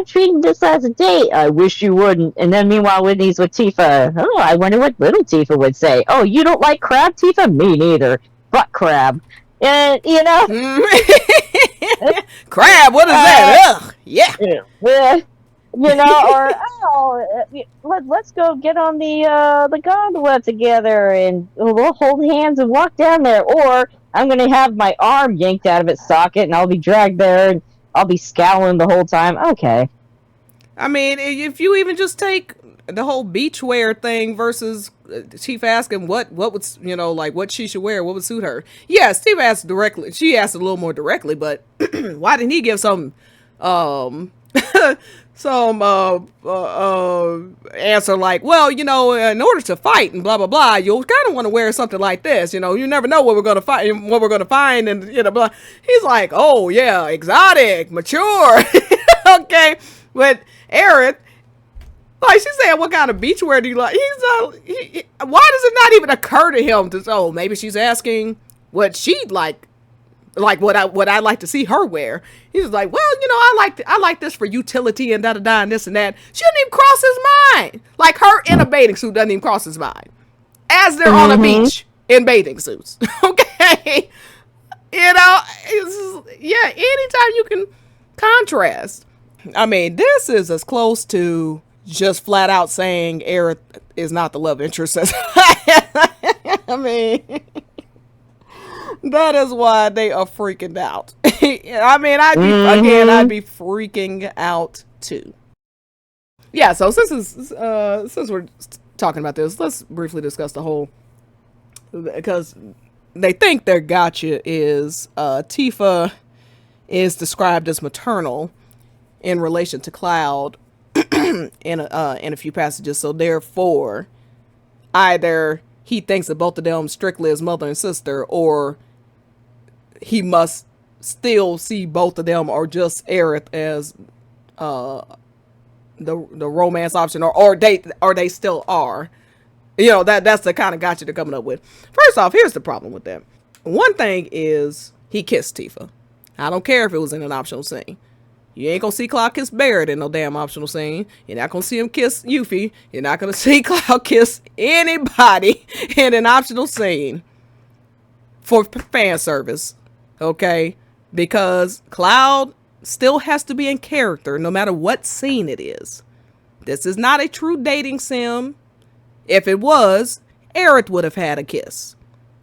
treating this as a date. I wish you wouldn't. And then meanwhile, Whitney's with Tifa. Oh, I wonder what little Tifa would say. Oh, you don't like crab, Tifa? Me neither. Fuck crab. And, crab, what is that? Ugh, yeah. Or let's go get on the gondola together and we'll hold hands and walk down there. Or I'm gonna have my arm yanked out of its socket and I'll be dragged there and I'll be scowling the whole time. Okay. I mean, if you even just take the whole beachwear thing versus Chief asking what would like what she should wear, what would suit her. Yeah, Steve asked directly. She asked a little more directly, but why didn't he give some answer like, well, in order to fight and blah blah blah, you'll kind of want to wear something like this. You never know what we're gonna find, and blah. He's like, oh yeah, exotic, mature, okay. But Aerith, like she said, what kind of beachwear do you like? Why does it not even occur to him to maybe she's asking what she'd like what I like to see her wear. He was like, well, I like this for utility and da-da-da and this and that. She doesn't even cross his mind. Like her in a bathing suit doesn't even cross his mind. As they're on a beach in bathing suits. Okay. Anytime you can contrast. I mean, this is as close to just flat out saying Aerith is not the love interest as I mean, that is why they are freaking out. I mean, I'd be freaking out too. Yeah, so since we're talking about this, let's briefly discuss the whole, because they think their gotcha is Tifa is described as maternal in relation to Cloud in a few passages. So therefore, either he thinks of both of them strictly as mother and sister, or he must still see both of them or just Aerith as the romance option, or they still are. That's the kind of gotcha they're coming up with. First off, here's the problem with that. One thing is he kissed Tifa. I don't care if it was in an optional scene. You ain't gonna see Cloud kiss Barrett in no damn optional scene. You're not gonna see him kiss Yuffie. You're not gonna see Cloud kiss anybody in an optional scene for fan service. Okay? Because Cloud still has to be in character no matter what scene it is. This is not a true dating sim. If it was, Aerith would have had a kiss.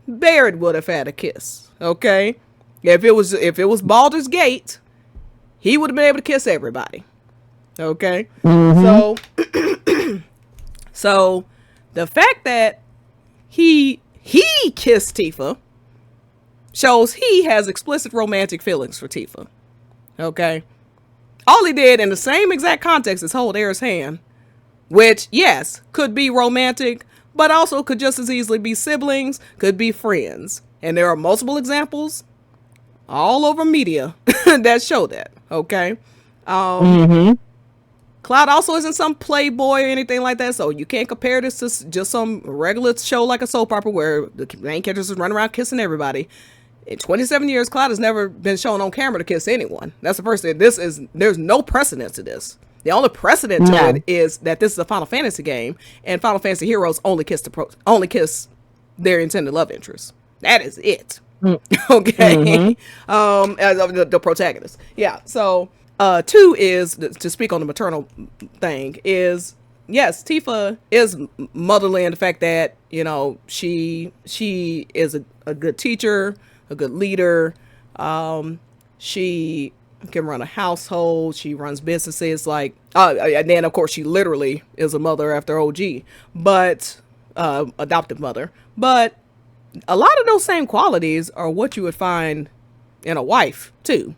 Barrett would have had a kiss. Okay? If it was Baldur's Gate, he would have been able to kiss everybody. Okay? So so the fact that he kissed Tifa shows he has explicit romantic feelings for Tifa. Okay? All he did in the same exact context is hold Aerith's hand, which, yes, could be romantic, but also could just as easily be siblings, could be friends. And there are multiple examples all over media that show that. Okay? Cloud also isn't some playboy or anything like that, so you can't compare this to just some regular show like a soap opera where the main characters just run around kissing everybody. In 27 years, Cloud has never been shown on camera to kiss anyone. That's the first thing. There's no precedent to this. The only precedent to it is that this is a Final Fantasy game, and Final Fantasy heroes only kiss their intended love interest. That is it. Okay. As of the protagonist. Yeah. So, 2 is to speak on the maternal thing is, yes, Tifa is motherly in the fact that, you know, she is a good teacher, a good leader. She can run a household. She runs businesses, like, and then of course she literally is a mother after OG, but adoptive mother. But a lot of those same qualities are what you would find in a wife too.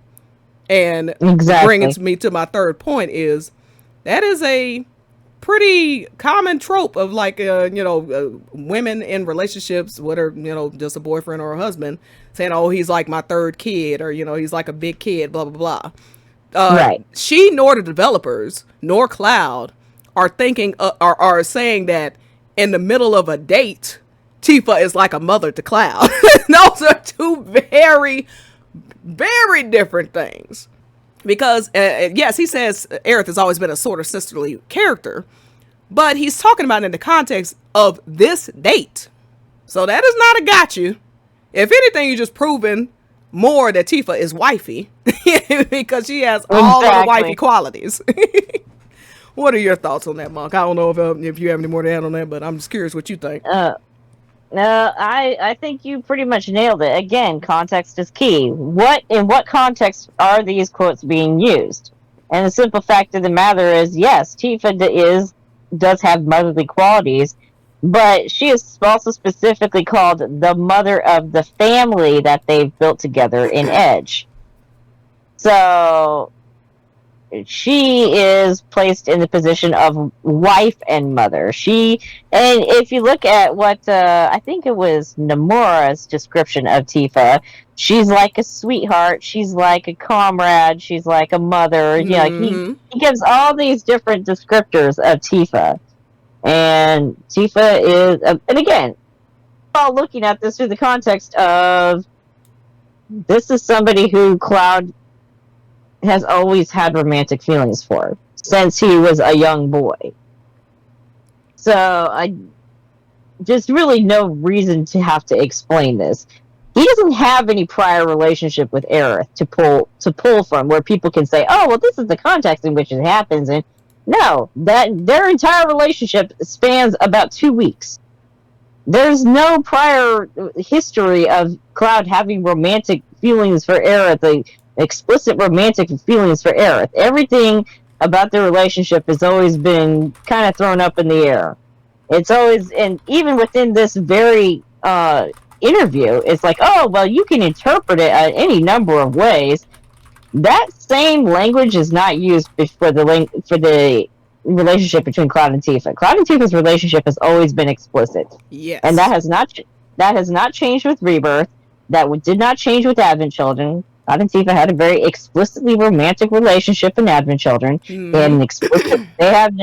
And bringing me to my third point is that is a pretty common trope of, like, women in relationships, whether, just a boyfriend or a husband, saying, oh, he's like my third kid, or, he's like a big kid, blah, blah, blah. Right. She nor the developers nor Cloud are thinking, are saying that in the middle of a date, Tifa is like a mother to Cloud. Those are two very, very different things. Because, yes, he says Aerith has always been a sort of sisterly character, but he's talking about it in the context of this date. So that is not a got you. If anything, you're just proving more that Tifa is wifey, because she has all of the wifey qualities. What are your thoughts on that, Monk? I don't know if you have any more to add on that, but I'm just curious what you think. No, I think you pretty much nailed it. Again, context is key. In what context are these quotes being used? And the simple fact of the matter is, yes, Tifa does have motherly qualities, but she is also specifically called the mother of the family that they've built together in Edge. So she is placed in the position of wife and mother. And if you look at what I think it was Nomura's description of Tifa, she's like a sweetheart, she's like a comrade, she's like a mother. He gives all these different descriptors of Tifa. And Tifa is, and again, all looking at this through the context of, this is somebody who Cloud has always had romantic feelings for since he was a young boy. So I just really no reason to have to explain this. He doesn't have any prior relationship with Aerith to pull from, where people can say, "Oh, well, this is the context in which it happens." And no, that their entire relationship spans about 2 weeks. There's no prior history of Cloud having romantic feelings for Aerith. Explicit romantic feelings for Aerith. Everything about their relationship has always been kind of thrown up in the air. It's always, and even within this very interview, it's like, oh, well, you can interpret it any number of ways. That same language is not used for the relationship between Cloud and Tifa. Cloud and Tifa's relationship has always been explicit. Yes. And that has not changed with Rebirth. That did not change with Advent Children. Cloud and Tifa had a very explicitly romantic relationship in Advent Children. They have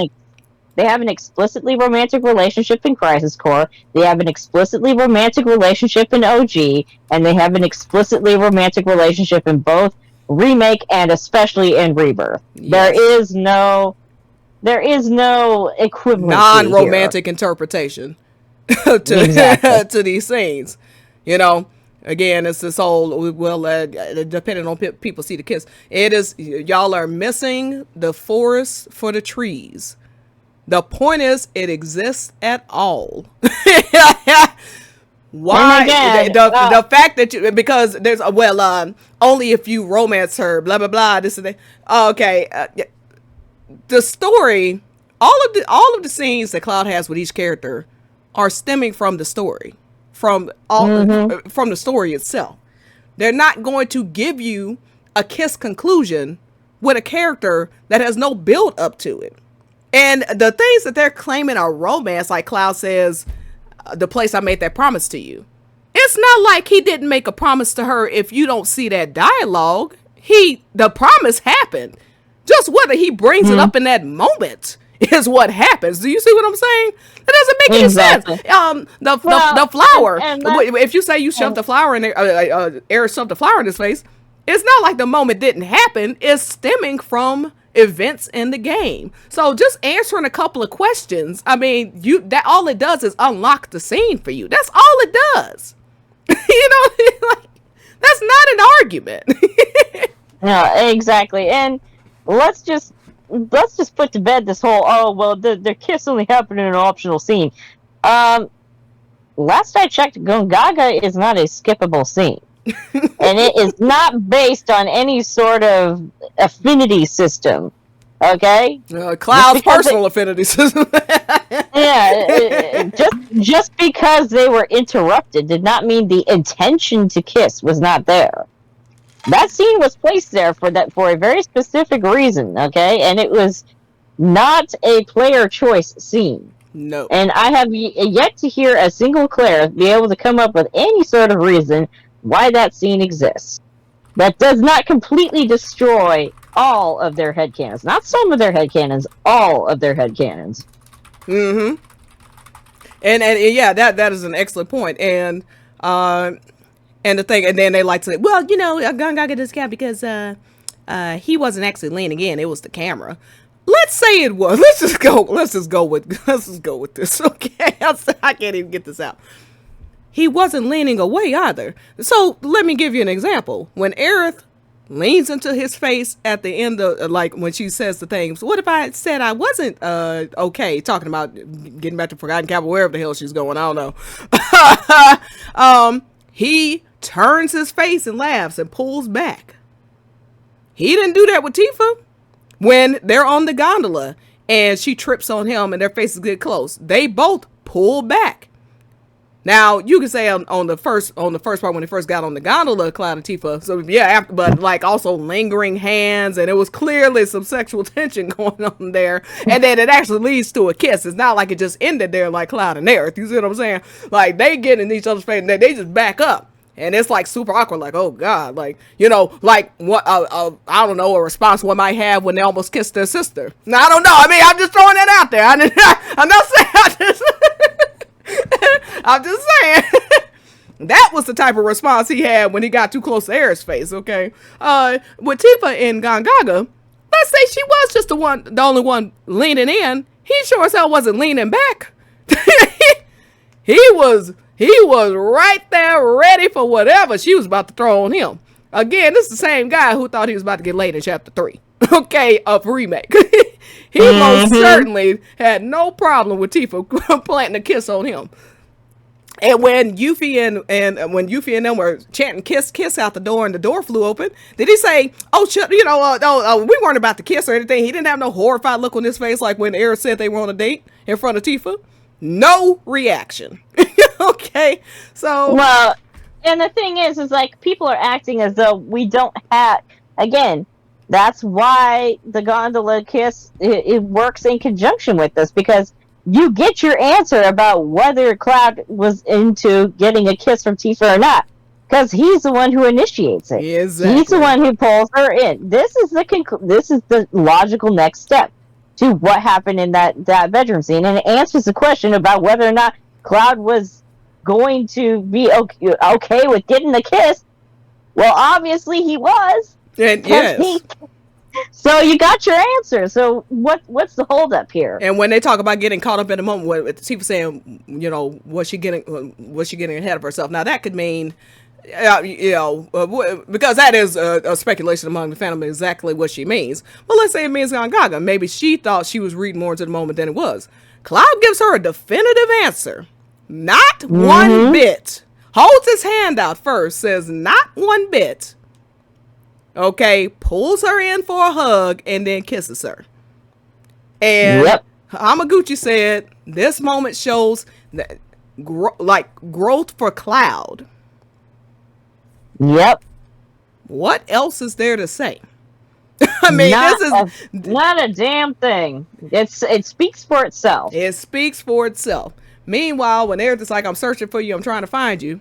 an explicitly romantic relationship in Crisis Core. They have an explicitly romantic relationship in OG, and they have an explicitly romantic relationship in both Remake and especially in Rebirth. Yes. There is no equivalent non-romantic interpretation to these scenes. Again, it's this whole, depending on people see the kiss. It is, y'all are missing the forest for the trees. The point is, it exists at all. And Why? again, The fact that you, because there's, only if you romance her, blah, blah, blah, this and that. Okay. The story, all of the scenes that Cloud has with each character are stemming from the story, from from the story itself. They're not going to give you a kiss conclusion with a character that has no build up to it. And the things that they're claiming are romance, like Cloud says, the place I made that promise to you. It's not like he didn't make a promise to her. If you don't see that dialogue, the promise happened. Just whether he brings it up in that moment is what happens. Do you see what I'm saying? That doesn't make any sense. The flower. If you say you shoved the flower in there, Aerith shoved the flower in his face, it's not like the moment didn't happen. It's stemming from events in the game. So just answering a couple of questions, I mean, that all it does is unlock the scene for you. That's all it does. Like, that's not an argument. No, exactly. And let's just put to bed this whole their kiss only happened in an optional scene. Last I checked, Gongaga is not a skippable scene. And it is not based on any sort of affinity system. Okay? Cloud's personal affinity system. Yeah, just because they were interrupted did not mean the intention to kiss was not there. That scene was placed there for a very specific reason, okay? And it was not a player choice scene. No. And I have yet to hear a single player be able to come up with any sort of reason why that scene exists. That does not completely destroy all of their headcanons. Not some of their headcanons, all of their headcanons. Mm-hmm. And yeah, that is an excellent point. And the thing, and then they like to say, well, Gongaga does count because he wasn't actually leaning in, it was the camera. Let's say it was. Let's just go with this, okay? I can't even get this out. He wasn't leaning away either. So let me give you an example. When Aerith leans into his face at the end of, like, when she says the things, what if I said I wasn't okay, talking about getting back to Forgotten Capital, wherever the hell she's going, I don't know. He turns his face and laughs and pulls back. He didn't do that with Tifa. When they're on the gondola and she trips on him and their faces get close, they both pull back. Now, you can say on the first part when they first got on the gondola, Cloud and Tifa, so yeah, but like also lingering hands, and it was clearly some sexual tension going on there, and then it actually leads to a kiss. It's not like it just ended there like Cloud and Aerith, you see what I'm saying? Like, they get in each other's face, and they just back up, and it's like super awkward, like, oh god, like, like what, I don't know, a response one might have when they almost kissed their sister. Now, I don't know, I mean, I'm just throwing that out there, I'm not saying, I'm just saying. That was the type of response he had when he got too close to Aerith's face, okay? With Tifa and Gongaga, let's say she was just the only one leaning in. He sure as hell wasn't leaning back. He was right there ready for whatever she was about to throw on him. Again, this is the same guy who thought he was about to get laid in Chapter 3, okay, of Remake. He most certainly had no problem with Tifa planting a kiss on him. And when Yuffie and them were chanting kiss out the door and the door flew open, did he say, we weren't about to kiss or anything? He didn't have no horrified look on his face like when Aerith said they were on a date in front of Tifa? No reaction. Okay, so... Well, and the thing is like, people are acting as though we don't have... Again, that's why the gondola kiss, it works in conjunction with this, because you get your answer about whether Cloud was into getting a kiss from Tifa or not, because he's the one who initiates it. Exactly. He's the one who pulls her in. This is the logical next step to what happened in that bedroom scene, and it answers the question about whether or not Cloud was going to be okay with getting the kiss. Well, obviously he was. And yes. So you got your answer. So what's the holdup here? And when they talk about getting caught up in the moment, with Tifa saying, was she getting ahead of herself? Now that could mean Because that is a speculation among the fandom exactly what she means. Well, let's say it means Gongaga. Maybe she thought she was reading more into the moment than it was. Cloud gives her a definitive answer. Not one bit. Holds his hand out first, says not one bit. Okay, pulls her in for a hug and then kisses her. And Hamaguchi said this moment shows that growth for Cloud. Yep. What else is there to say? I mean, not a damn thing. It speaks for itself. It speaks for itself. Meanwhile, when Aerith is like, I'm searching for you, I'm trying to find you.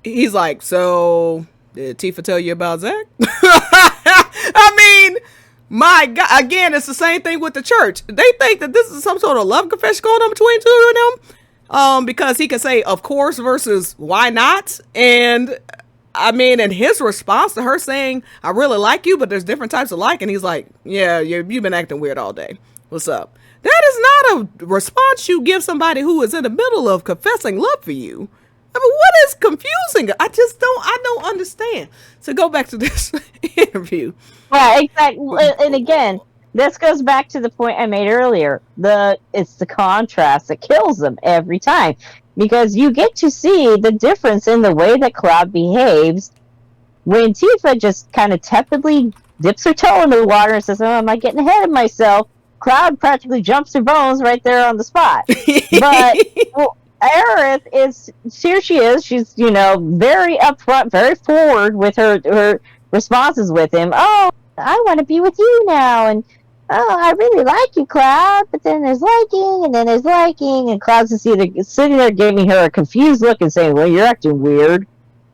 He's like, so did Tifa tell you about Zack? I mean, my God, again, it's the same thing with the church. They think that this is some sort of love confession going on between two of them. Because he can say, of course, versus why not? And I mean, and his response to her saying, I really like you, but there's different types of like, and he's like, yeah, you've been acting weird all day. What's up? That is not a response you give somebody who is in the middle of confessing love for you. I mean, what is confusing? I don't understand. So go back to this interview. Yeah, exactly. And again, this goes back to the point I made earlier. It's the contrast that kills them every time. Because you get to see the difference in the way that Cloud behaves when Tifa just kind of tepidly dips her toe into the water and says, oh, am I getting ahead of myself? Cloud practically jumps her bones right there on the spot. But Aerith here she is. She's, very upfront, very forward with her responses with him. Oh, I want to be with you now. And, oh, I really like you, Cloud. But then there's liking, and then there's liking. And Cloud's just either sitting there giving her a confused look and saying, well, you're acting weird.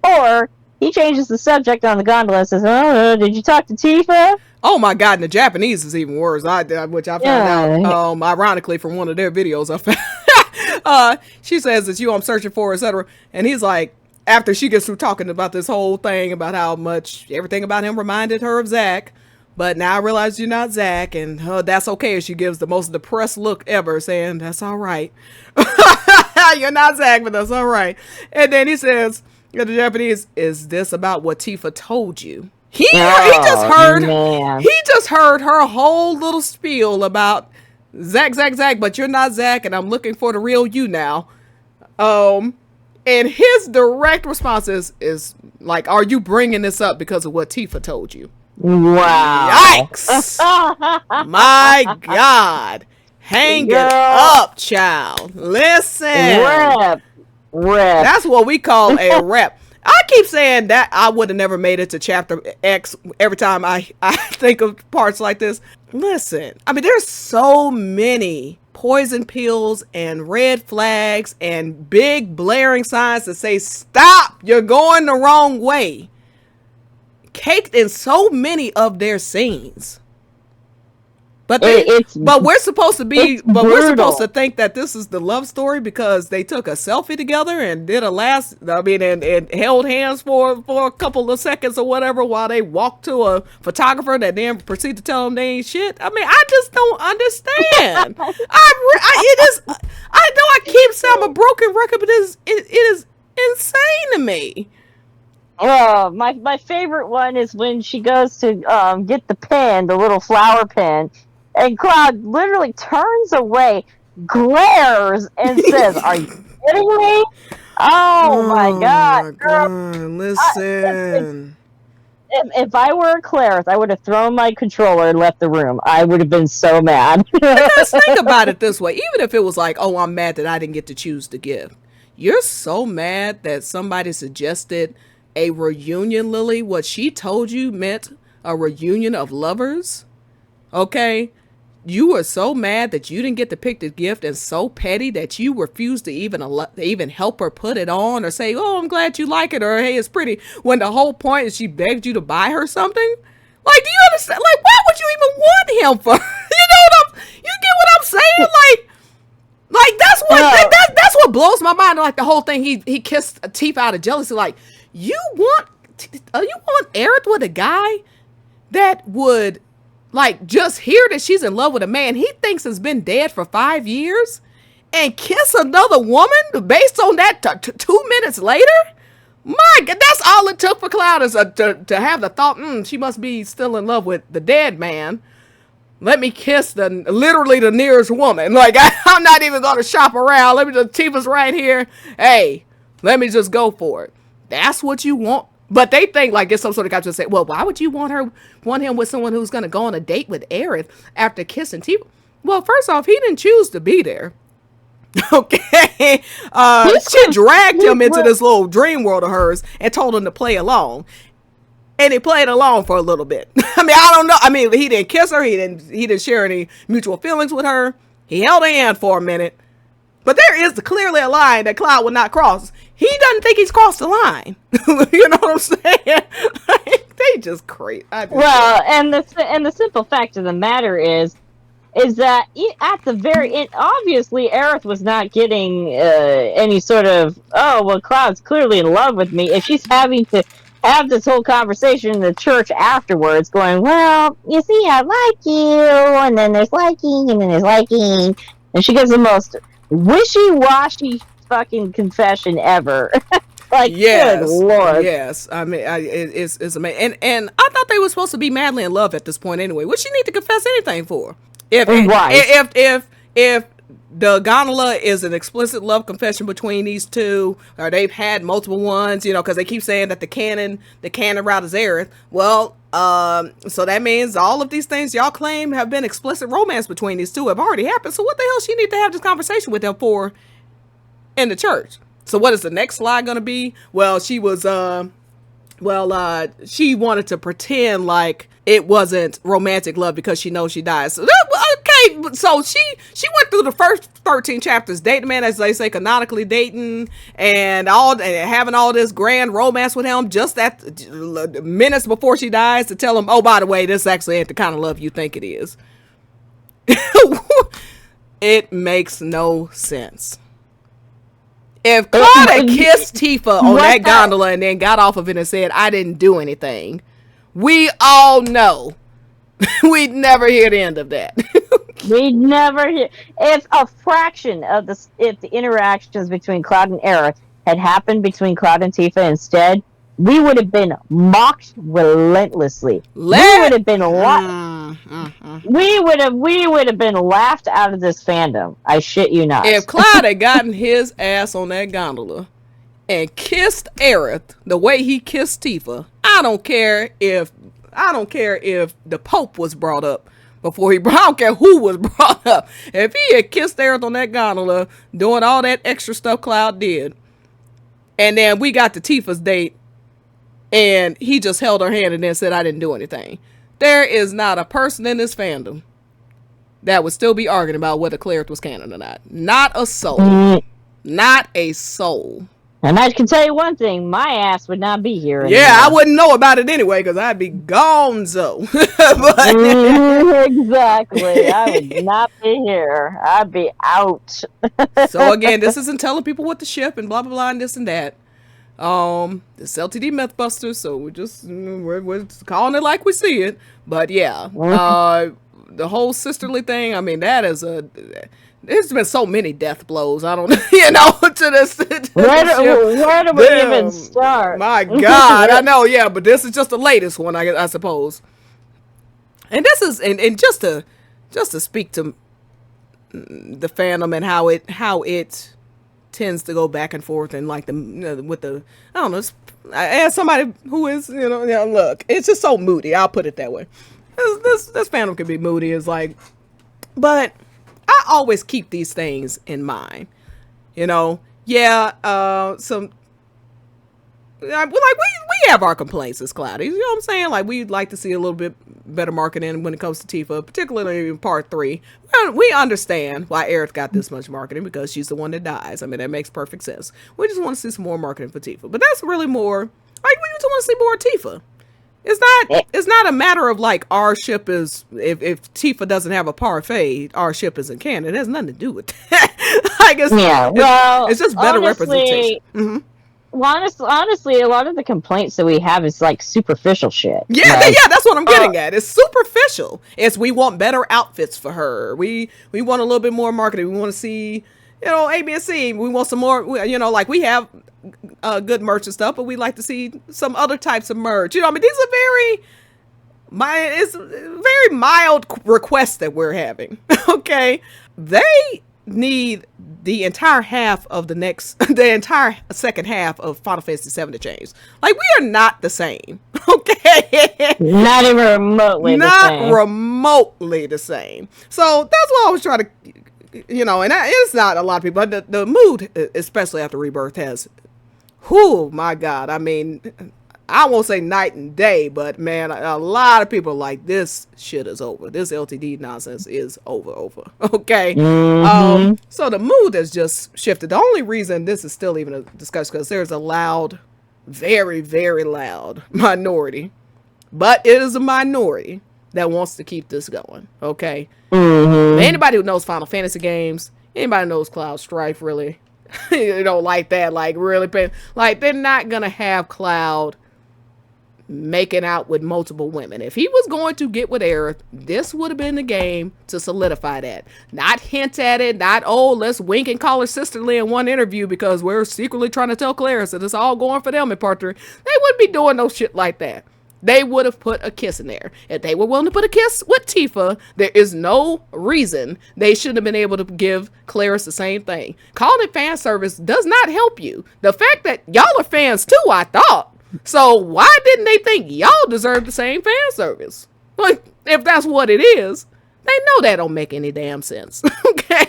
Or he changes the subject on the gondola and says, oh, did you talk to Tifa? Oh my God, and the Japanese is even worse, which I found out, ironically, from one of their videos. She says, it's you I'm searching for, etc. And he's like, after she gets through talking about this whole thing, about how much everything about him reminded her of Zack, but now I realize you're not Zack, and that's okay. She gives the most depressed look ever, saying, that's all right. You're not Zack, but that's all right. And then he says, the Japanese, is this about what Tifa told you? He just heard her whole little spiel about Zack, but you're not Zack, and I'm looking for the real you now. And his direct response is like, are you bringing this up because of what Tifa told you? Wow. Yikes. My God. Hang it up, child. Listen. Rep. That's what we call a rep. I keep saying that I would have never made it to chapter X every time I think of parts like this. Listen, I mean, there's so many poison pills and red flags and big blaring signs that say, stop, you're going the wrong way. Caked in so many of their scenes. But we're supposed to think that this is the love story because they took a selfie together and did and held hands for a couple of seconds or whatever while they walked to a photographer that then proceeded to tell them they ain't shit. I mean, I just don't understand. I know I keep saying I'm a broken record, but it is insane to me. My favorite one is when she goes to get the pen, the little flower pen. And Cloud literally turns away, glares, and says, are you kidding me? Oh my God. Girl, listen. If I were Clarence, I would have thrown my controller and left the room. I would have been so mad. Because think about it this way. Even if it was like, oh, I'm mad that I didn't get to choose the gift. You're so mad that somebody suggested a reunion, Lily. What she told you meant a reunion of lovers. Okay? You were so mad that you didn't get to pick the gift and so petty that you refused to even help her put it on or say, oh, I'm glad you like it, or hey, it's pretty, when the whole point is she begged you to buy her something. Like, do you understand? Like, why would you even want him for? You get what I'm saying? Like that's what blows my mind. Like the whole thing, he kissed Tifa out of jealousy. Like, you want Aerith with a guy that would, like, just hear that she's in love with a man he thinks has been dead for 5 years and kiss another woman based on that 2 minutes later? My God, that's all it took for Cloud is to have the thought, she must be still in love with the dead man. Let me kiss literally the nearest woman. Like, I'm not even going to shop around. Let me just, Tifa's right here. Hey, let me just go for it. That's what you want. But they think like it's some sort of guy to say, well, why would you want him with someone who's going to go on a date with Aerith after kissing Tifa? Well, first off, he didn't choose to be there. Okay. She dragged him into this little dream world of hers and told him to play along. And he played along for a little bit. I mean, I don't know. I mean, he didn't kiss her. He didn't share any mutual feelings with her. He held her hand for a minute. But there is clearly a line that Cloud would not cross. He doesn't think he's crossed the line. You know what I'm saying? They just crazy. Well, and the simple fact of the matter is that at the very end, obviously Aerith was not getting any sort of, oh, well, Cloud's clearly in love with me. If she's having to have this whole conversation in the church afterwards going, well, you see, I like you, and then there's liking, and then there's liking, and she gives the most wishy-washy fucking confession ever. Like, yes, good Lord. Yes, I mean, it's amazing. And I thought they were supposed to be madly in love at this point anyway. What she need to confess anything for? If the gondola is an explicit love confession between these two, or they've had multiple ones, because they keep saying that the canon route is Aerith. Well, so that means all of these things y'all claim have been explicit romance between these two have already happened. So what the hell she need to have this conversation with them for in the church? So what is the next slide gonna be? Well, she was she wanted to pretend like it wasn't romantic love because she knows she dies. So, okay, so she went through the first 13 chapters dating the man, as they say, canonically dating and having all this grand romance with him just at minutes before she dies to tell him, oh, by the way, this actually ain't the kind of love you think it is. It makes no sense. If Claude had kissed Tifa on that gondola and then got off of it and said, I didn't do anything, we all know we'd never hear the end of that. We'd never hear. If a fraction of if the interactions between Cloud and Aerith had happened between Cloud and Tifa instead, we would have been mocked relentlessly. We would have been we would have been laughed out of this fandom. I shit you not. If Cloud had gotten his ass on that gondola and kissed Aerith the way he kissed Tifa, I don't care if the Pope was brought up before I don't care who was brought up. If he had kissed Aerith on that gondola doing all that extra stuff Cloud did, and then we got to Tifa's date and he just held her hand and then said, I didn't do anything, there is not a person in this fandom that would still be arguing about whether Clarith was canon or not. Not a soul. Not a soul. And I can tell you one thing, my ass would not be here anymore. Yeah, I wouldn't know about it anyway, because I'd be gonzo. Exactly. I would not be here. I'd be out. So again, this isn't telling people what to ship and blah, blah, blah, and this and that. This LTD Mythbusters, so we're calling it like we see it. But yeah, the whole sisterly thing, I mean, there's been so many death blows. I don't, to this. Where do we even start? My God, I know, yeah, but this is just the latest one, I suppose. And this is, and just to speak to the fandom and how it tends to go back and forth and like with the, I don't know, as somebody who is, look, it's just so moody. I'll put it that way. This fandom can be moody. It's like, but I always keep these things in mind, some, like we have our complaints as Cloudy, you know what I'm saying? Like, we'd like to see a little bit better marketing when it comes to Tifa, particularly in part 3. We understand why Aerith got this much marketing, because she's the one that dies. I mean, that makes perfect sense. We just want to see some more marketing for Tifa, but that's really more like, we just want to see more Tifa. It's not a matter of like our ship is, if Tifa doesn't have a parfait, our ship isn't canon. It has nothing to do with that. I guess. Yeah, well, it's just better representation. Mm-hmm. Well, honestly, a lot of the complaints that we have is like superficial shit. Yeah, that's what I'm getting at. It's superficial. We want better outfits for her. We want a little bit more marketing. We want to see, you know, A, B, and C. We want some more, you know, like we have good merch and stuff, but we like to see some other types of merch. You know, I mean, these are it's very mild requests that we're having. Okay. They need the entire half of the entire second half of Final Fantasy VII to change. Like, we are not the same. Okay. Not even remotely the same. Not remotely the same. So that's what I was trying to, you know, and it's not a lot of people, but the mood, especially after Rebirth, has, whoo, my God. I mean, I won't say night and day, but man, a lot of people are like, this shit is over. This LTD nonsense is over. Okay. So the mood has just shifted. The only reason this is still even a discussion, because there's a loud, very, very loud minority, but it is a minority that wants to keep this going. Okay. Anybody who knows Final Fantasy games, anybody who knows Cloud Strife, really, you know, like that, like really paying, like they're not gonna have Cloud making out with multiple women. If he was going to get with Aerith, this would have been the game to solidify that. Not hint at it, not, oh, let's wink and call her sisterly in one interview because we're secretly trying to tell Claire that it's all going for them in part 3. They wouldn't be doing no shit like that. They would have put a kiss in there. If they were willing to put a kiss with Tifa, there is no reason they shouldn't have been able to give Claris the same thing. Calling it fan service does not help you. The fact that y'all are fans too, I thought. So why didn't they think y'all deserve the same fan service? Like, if that's what it is, they know that don't make any damn sense. Okay?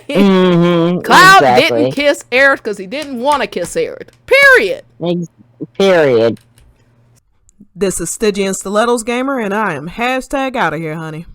Cloud didn't kiss Aerith because he didn't want to kiss Aerith. Period. Period. This is Stygian Stilettos Gamer, and I am hashtag out of here, honey.